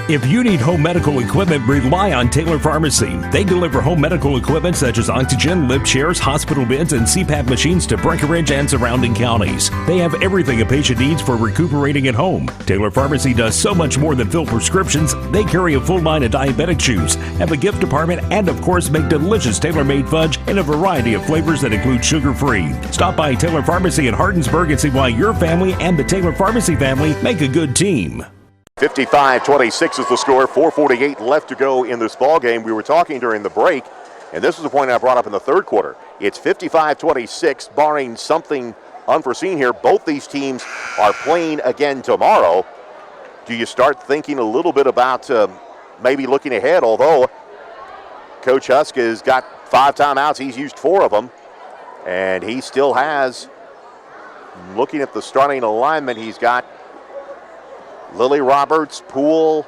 If you need home medical equipment, rely on Taylor Pharmacy. They deliver home medical equipment such as oxygen, lip chairs, hospital beds, and CPAP machines to Breckinridge and surrounding counties. They have everything a patient needs for recuperating at home. Taylor Pharmacy does so much more than fill prescriptions. They carry a full line of diabetic chews, have a gift department, and of course make delicious tailor-made fudge in a variety of flavors that include sugar-free. Stop by Taylor Pharmacy in Hardinsburg and see why your family and the Taylor Pharmacy family make a good team. 55-26 is the score. 4:48 left to go in this ball game. We were talking during the break, and this is a point I brought up in the third quarter. It's 55-26, barring something unforeseen here. Both these teams are playing again tomorrow. Do you start thinking a little bit about maybe looking ahead, although Coach Husk has got 5 timeouts. He's used 4 of them, and he still has, looking at the starting alignment, he's got Lily Roberts, Poole,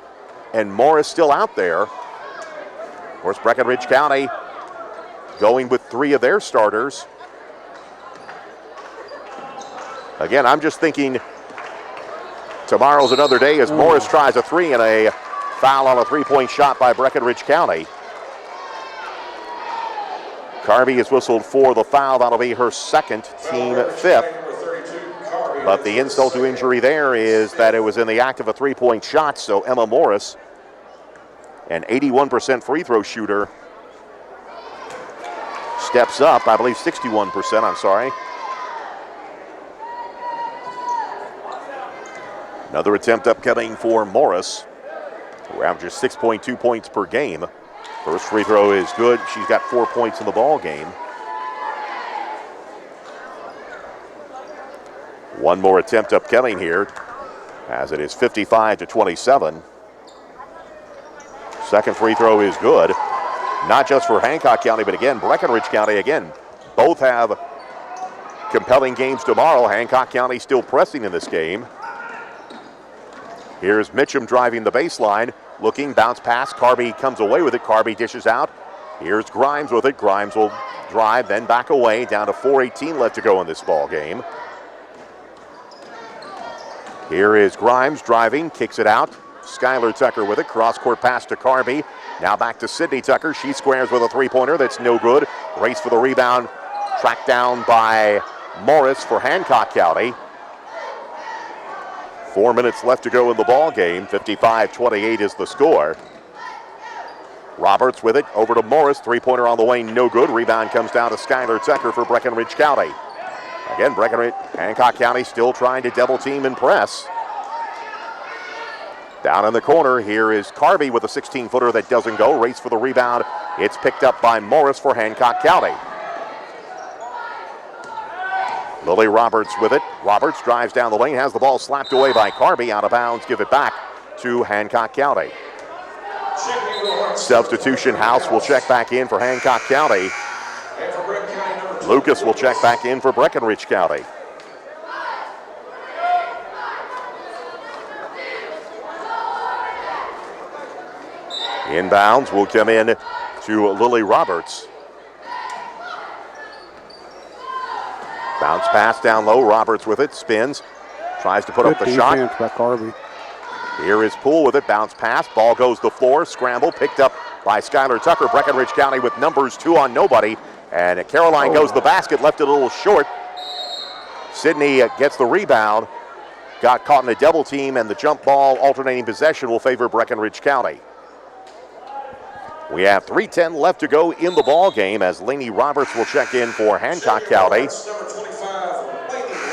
and Morris still out there. Of course, Breckinridge County going with 3 of their starters. Again, I'm just thinking tomorrow's another day as Morris tries a 3 and a foul on a 3-point shot by Breckinridge County. Carby is whistled for the foul. That'll be her second, team 5th. But the insult to injury there is that it was in the act of a 3-point shot, so Emma Morris, an 81% free throw shooter, steps up, I believe 61%, I'm sorry. Another attempt upcoming for Morris, who averages 6.2 points per game. First free throw is good. She's got 4 points in the ball game. One more attempt upcoming here, as it is 55-27. Second free throw is good. Not just for Hancock County, but again, Breckinridge County, again, both have compelling games tomorrow. Hancock County still pressing in this game. Here's Mitchum driving the baseline, looking, bounce pass. Carby comes away with it. Carby dishes out. Here's Grimes with it. Grimes will drive, then back away. Down to 4:18 left to go in this ball game. Here is Grimes driving, kicks it out. Skylar Tucker with it. Cross-court pass to Carby. Now back to Sydney Tucker. She squares with a 3-pointer. That's no good. Race for the rebound. Tracked down by Morris for Hancock County. 4 minutes left to go in the ball game. 55-28 is the score. Roberts with it. Over to Morris. 3-pointer on the way. No good. Rebound comes down to Skylar Tucker for Breckinridge County. Again, Hancock County still trying to double team and press. Down in the corner, here is Carby with a 16-footer that doesn't go. Race for the rebound. It's picked up by Morris for Hancock County. Lily Roberts with it. Roberts drives down the lane, has the ball slapped away by Carby. Out of bounds, give it back to Hancock County. Substitution, House will check back in for Hancock County. Lucas will check back in for Breckinridge County. Inbounds will come in to Lily Roberts. Bounce pass down low. Roberts with it. Spins. Tries to put up the shot. By Carby. Here is Poole with it. Bounce pass. Ball goes to the floor. Scramble. Picked up by Skylar Tucker. Breckinridge County with numbers 2 on nobody. And Caroline goes to the basket. Left it a little short. Sydney gets the rebound. Got caught in a double team. And the jump ball alternating possession will favor Breckinridge County. We have 3:10 left to go in the ball game as Lainey Roberts will check in for Hancock County.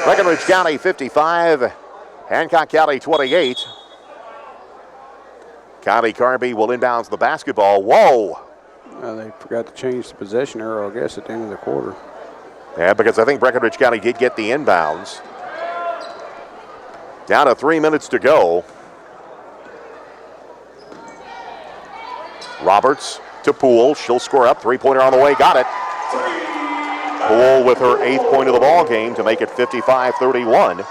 Breckinridge County 55, Hancock County 28. Connie Carby will inbounds the basketball. Whoa! They forgot to change the possession arrow, I guess, at the end of the quarter. Yeah, because I think Breckinridge County did get the inbounds. Down to 3 minutes to go. Roberts to Poole. She'll score up. 3-pointer on the way. Got it. Poole with her 8th point of the ball game to make it 55-31.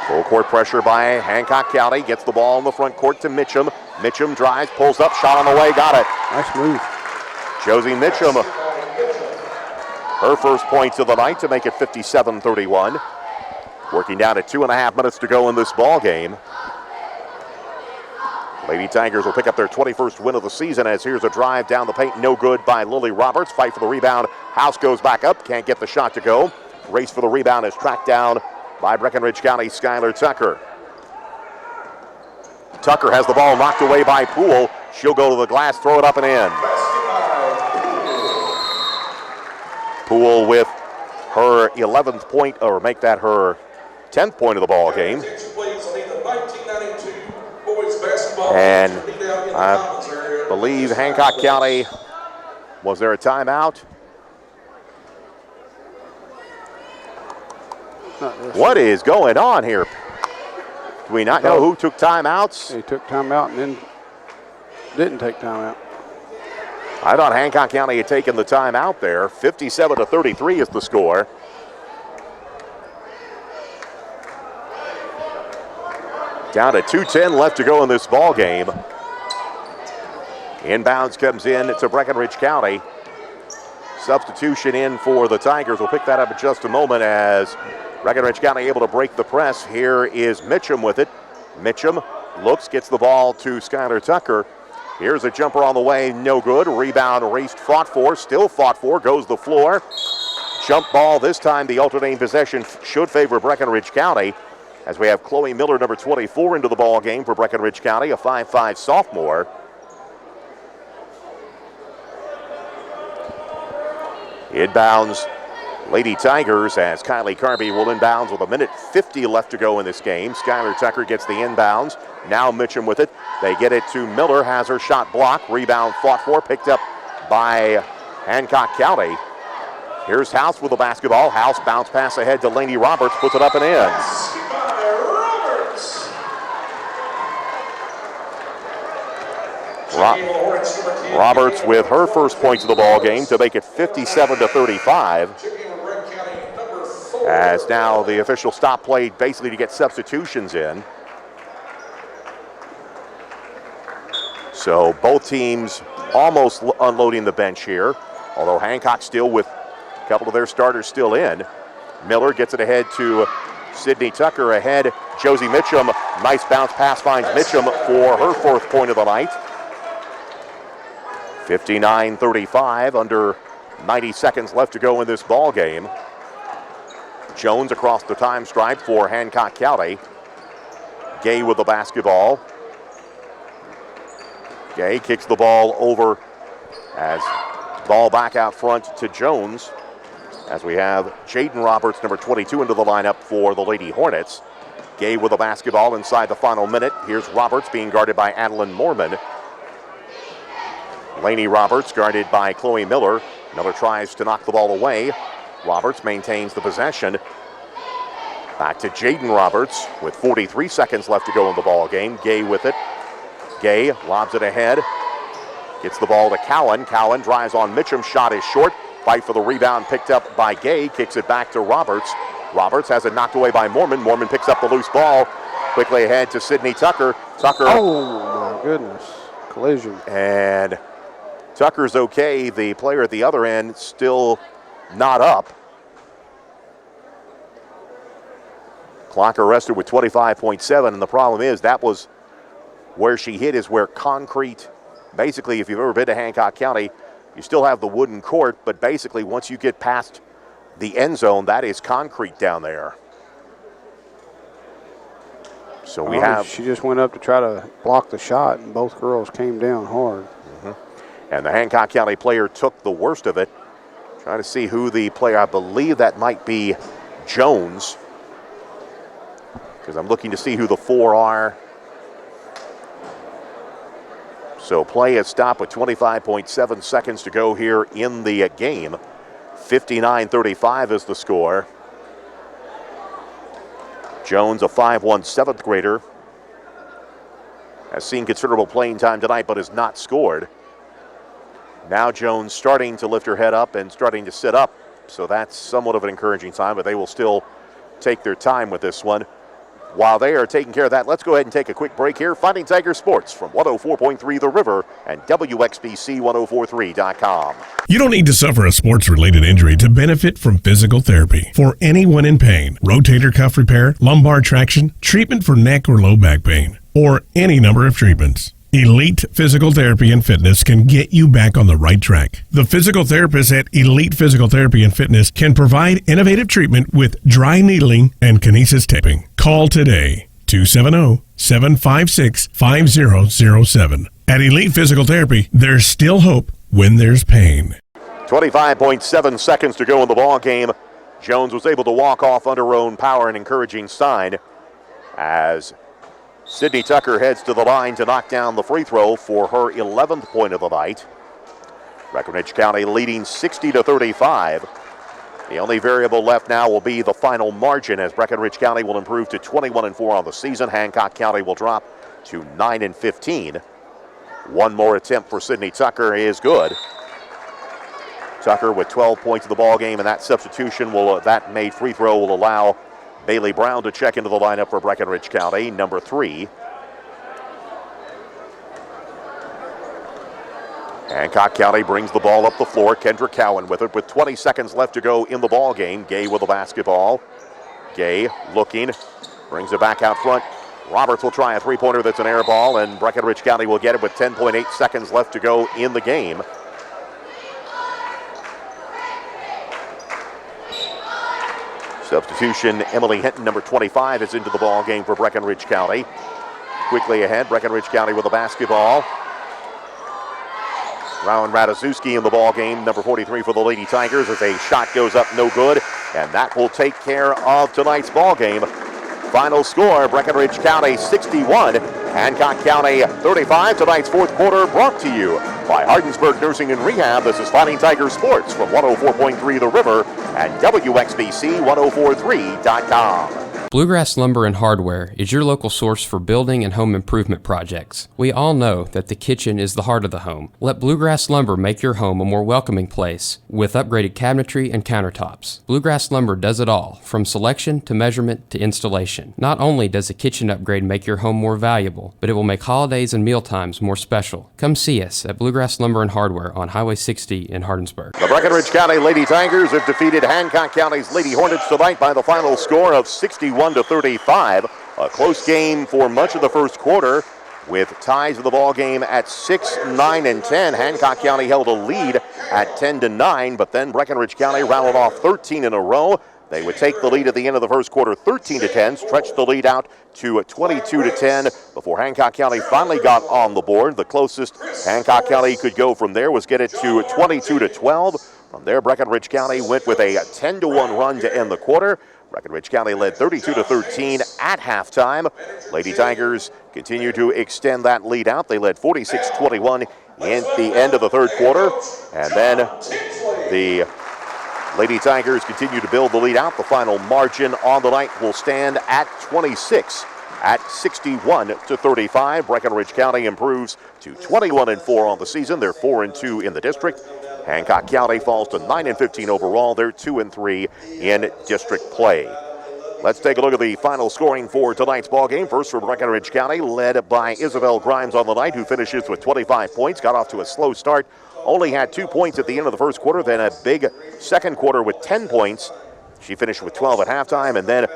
Full court pressure by Hancock County. Gets the ball in the front court to Mitchum. Mitchum drives, pulls up, shot on the way. Got it. Nice move. Josie Mitchum. Her first points of the night to make it 57-31. Working down to 2.5 minutes to go in this ball game. Lady Tigers will pick up their 21st win of the season as here's a drive down the paint. No good by Lily Roberts. Fight for the rebound. House goes back up. Can't get the shot to go. Race for the rebound is tracked down by Breckinridge County Skylar Tucker. Tucker has the ball knocked away by Poole. She'll go to the glass, throw it up and in. Poole with her 11th point, or make that her 10th point of the ball game. And I believe Hancock County, was there a timeout? What is going on here? Do we not know who took timeouts? They took timeout and then didn't take timeout. I thought Hancock County had taken the timeout there. 57-33 is the score. Down to 2:10 left to go in this ball game. Inbounds comes in to Breckinridge County. Substitution in for the Tigers. We'll pick that up in just a moment as Breckinridge County able to break the press. Here is Mitchum with it. Mitchum looks, gets the ball to Skylar Tucker. Here's a jumper on the way, no good. Rebound raced, fought for, still fought for, goes the floor. Jump ball this time, the alternating possession should favor Breckinridge County as we have Chloe Miller, number 24, into the ball game for Breckinridge County, a 5'5" sophomore. Inbounds Lady Tigers as Kylie Carby will inbounds with 1:50 left to go in this game. Skylar Tucker gets the inbounds. Now Mitchum with it. They get it to Miller, has her shot blocked. Rebound fought for, picked up by Hancock County. Here's House with the basketball. House bounce pass ahead to Lainey Roberts, puts it up and in. Roberts with her first points of the ball game to make it 57-35. As now the official stop play basically to get substitutions in. So both teams almost unloading the bench here, although Hancock still with a couple of their starters still in. Miller gets it ahead to Sydney Tucker ahead. Josie Mitchum, nice bounce pass finds Mitchum for her fourth point of the night. 59-35, under 90 seconds left to go in this ball game. Jones across the time stripe for Hancock County. Gay with the basketball. Gay kicks the ball over as ball back out front to Jones as we have Jaden Roberts, number 22, into the lineup for the Lady Hornets. Gay with the basketball inside the final minute. Here's Roberts being guarded by Adeline Moorman. Lainey Roberts guarded by Chloe Miller. Miller tries to knock the ball away. Roberts maintains the possession. Back to Jaden Roberts with 43 seconds left to go in the ball game. Gay with it. Gay lobs it ahead. Gets the ball to Cowan. Cowan drives on Mitchum. Shot is short. Fight for the rebound picked up by Gay. Kicks it back to Roberts. Roberts has it knocked away by Moorman. Moorman picks up the loose ball. Quickly ahead to Sydney Tucker. Tucker. Oh, my goodness. Collision. And Tucker's okay. The player at the other end still not up. Clock arrested with 25.7, and the problem is that was where she hit is where concrete, basically if you've ever been to Hancock County, you still have the wooden court, but basically once you get past the end zone, that is concrete down there. So we have... She just went up to try to block the shot, and both girls came down hard. And the Hancock County player took the worst of it. Trying to see who the player, I believe that might be Jones, because I'm looking to see who the four are. So play is stopped with 25.7 seconds to go here in the game. 59-35 is the score. Jones, a 5'1" seventh grader, has seen considerable playing time tonight but has not scored. Now Jones starting to lift her head up and starting to sit up, so that's somewhat of an encouraging sign, but they will still take their time with this one. While they are taking care of that, let's go ahead and take a quick break here. Fighting Tiger Sports from 104.3 The River and WXBC1043.com. You don't need to suffer a sports-related injury to benefit from physical therapy. For anyone in pain, rotator cuff repair, lumbar traction, treatment for neck or low back pain, or any number of treatments, Elite Physical Therapy and Fitness can get you back on the right track. The physical therapists at Elite Physical Therapy and Fitness can provide innovative treatment with dry needling and kinesis taping. Call today, 270-756-5007. At Elite Physical Therapy, there's still hope when there's pain. 25.7 seconds to go in the ball game. Jones was able to walk off under her own power, an encouraging sign as Sydney Tucker heads to the line to knock down the free throw for her 11th point of the night. Breckinridge County leading 60-35. The only variable left now will be the final margin, as Breckinridge County will improve to 21-4 on the season. Hancock County will drop to 9-15. One more attempt for Sydney Tucker is good. Tucker with 12 points in the ball game, and that substitution that made free throw will allow Bailey Brown to check into the lineup for Breckinridge County, number 3. Hancock County brings the ball up the floor. Kendra Cowan with it with 20 seconds left to go in the ball game. Gay with the basketball. Gay looking, brings it back out front. Roberts will try a three-pointer that's an air ball, and Breckinridge County will get it with 10.8 seconds left to go in the game. Substitution, Emily Hinton, number 25, is into the ball game for Breckinridge County. Quickly ahead, Breckinridge County with the basketball. Rowan Ratajkowski in the ball game, number 43 for the Lady Tigers, as a shot goes up no good, and that will take care of tonight's ball game. Final score, Breckinridge County 61, Hancock County 35. Tonight's fourth quarter brought to you by Hardensburg Nursing and Rehab. This is Fighting Tiger Sports from 104.3 The River and WXBC1043.com. Bluegrass Lumber and Hardware is your local source for building and home improvement projects. We all know that the kitchen is the heart of the home. Let Bluegrass Lumber make your home a more welcoming place with upgraded cabinetry and countertops. Bluegrass Lumber does it all, from selection to measurement to installation. Not only does a kitchen upgrade make your home more valuable, but it will make holidays and mealtimes more special. Come see us at Bluegrass Lumber and Hardware on Highway 60 in Hardensburg. The Breckinridge County Lady Tigers have defeated Hancock County's Lady Hornets tonight by the final score of 61-35. A close game for much of the first quarter, with ties of the ball game at 6, 9, and 10. Hancock County held a lead at 10-9, but then Breckinridge County rattled off 13 in a row. They would take the lead at the end of the first quarter, 13-10, stretch the lead out to 22-10 before Hancock County finally got on the board. The closest Hancock County could go from there was get it to 22-12. From there, Breckinridge County went with a 10-1 run to end the quarter. Breckinridge County led 32-13 at halftime. Lady Tigers continue to extend that lead out. They led 46-21 in the end of the third quarter. And then the Lady Tigers continue to build the lead out. The final margin on the night will stand at 26 at 61-35. Breckinridge County improves to 21-4 on the season. They're 4-2 in the district. Hancock County falls to 9-15 overall. They're 2-3 in district play. Let's take a look at the final scoring for tonight's ball game. First for Breckinridge County, led by Isabel Grimes on the night, who finishes with 25 points. Got off to a slow start. Only had 2 points at the end of the first quarter, then a big second quarter with 10 points. She finished with 12 at halftime, and then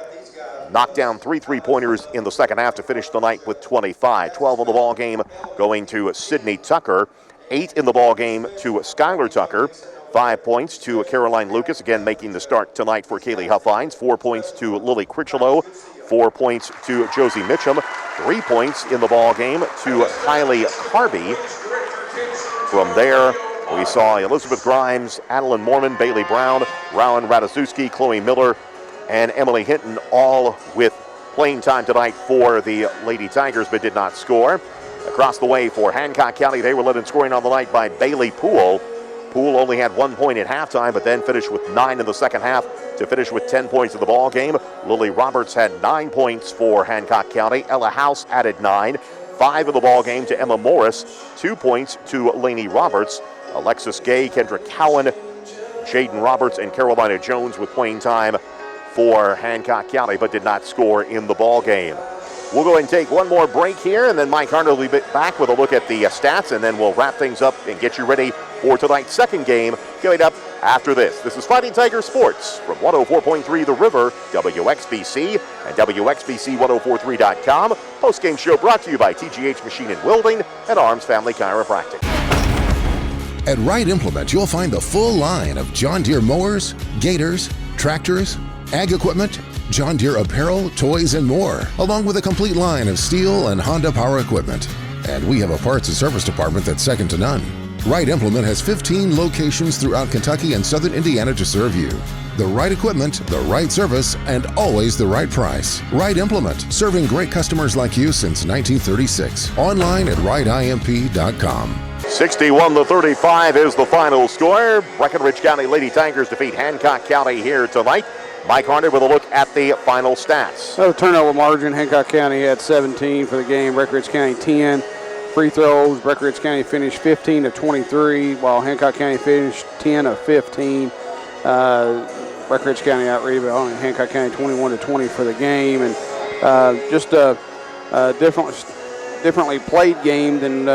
knocked down 3 3-pointers in the second half to finish the night with 25. 12 in the ball game going to Sydney Tucker. 8 in the ball game to Skylar Tucker. 5 points to Caroline Lucas, again making the start tonight for Kaylee Huffines. 4 points to Lily Critchlow. 4 points to Josie Mitchum. 3 points in the ball game to Kylie Harvey. From there, we saw Elizabeth Grimes, Adeline Mormon, Bailey Brown, Rowan Ratajkowski, Chloe Miller, and Emily Hinton, all with playing time tonight for the Lady Tigers, but did not score. Across the way for Hancock County, they were led in scoring on the night by Bailey Poole. Poole only had 1 point at halftime, but then finished with 9 in the second half to finish with 10 points in the ball game. Lily Roberts had 9 points for Hancock County. Ella House added 9. 5 in the ball game to Emma Morris. 2 points to Lainey Roberts. Alexis Gay, Kendra Cowan, Jaden Roberts, and Carolina Jones with playing time for Hancock County, but did not score in the ball game. We'll go ahead and take one more break here, and then Mike Harned will be back with a look at the stats, and then we'll wrap things up and get you ready for tonight's second game coming up after this. This is Fighting Tiger Sports from 104.3 The River, WXBC, and WXBC1043.com. Post-game show brought to you by TGH Machine and Welding and Arms Family Chiropractic. At Wright Implement, you'll find the full line of John Deere mowers, gators, tractors, ag equipment, John Deere apparel, toys, and more, along with a complete line of Steel and Honda power equipment. And we have a parts and service department that's second to none. Wright Implement has 15 locations throughout Kentucky and southern Indiana to serve you. The right equipment, the right service, and always the right price. Wright Implement, serving great customers like you since 1936. Online at wrightimp.com. 61-35 is the final score. Breckinridge County Lady Tigers defeat Hancock County here tonight. Mike Harned with a look at the final stats. The turnover margin, Hancock County had 17 for the game, Breckinridge County 10. Free throws, Breckinridge County finished 15 of 23, while Hancock County finished 10 of 15. Breckinridge County out-rebounded Hancock County 21 to 20 for the game, and just a differently played game than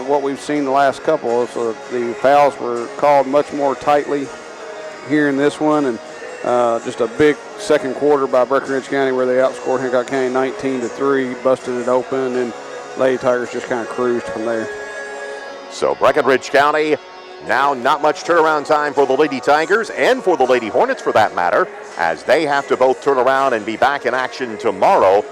what we've seen the last couple. So the fouls were called much more tightly here in this one, and just a big second quarter by Breckinridge County where they outscored Hancock County 19 to 3, busted it open, and Lady Tigers just kind of cruised from there. So Breckinridge County, now not much turnaround time for the Lady Tigers and for the Lady Hornets for that matter, as they have to both turn around and be back in action tomorrow,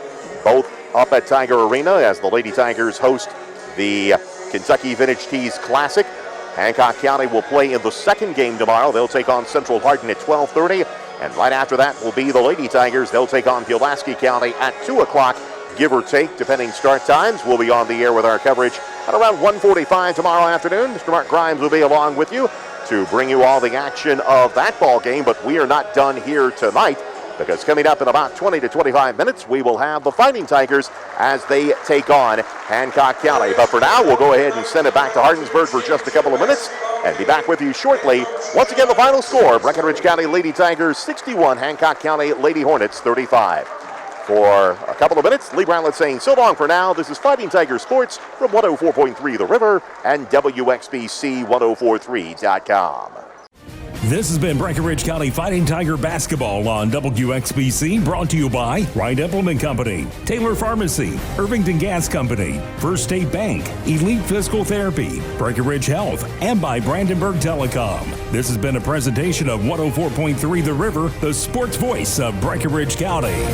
both up at Tiger Arena as the Lady Tigers host the Kentucky Vintage Tees Classic. Hancock County will play in the second game tomorrow. They'll take on Central Hardin at 12:30, and right after that will be the Lady Tigers. They'll take on Pulaski County at 2 o'clock. Give or take, depending start times. We'll be on the air with our coverage at around 1:45 tomorrow afternoon. Mr. Mark Grimes will be along with you to bring you all the action of that ball game, but we are not done here tonight, because coming up in about 20 to 25 minutes, we will have the Fighting Tigers as they take on Hancock County. But for now, we'll go ahead and send it back to Hardinsburg for just a couple of minutes and be back with you shortly. Once again, the final score, Breckinridge County Lady Tigers 61, Hancock County Lady Hornets 35. For a couple of minutes, Lee Bramlett saying so long for now. This is Fighting Tiger Sports from 104.3 The River and WXBC1043.com. This has been Breckinridge County Fighting Tiger basketball on WXBC, brought to you by Wright Implement Company, Taylor Pharmacy, Irvington Gas Company, First State Bank, Elite Physical Therapy, Breckinridge Health, and by Brandenburg Telecom. This has been a presentation of 104.3 The River, the sports voice of Breckinridge County.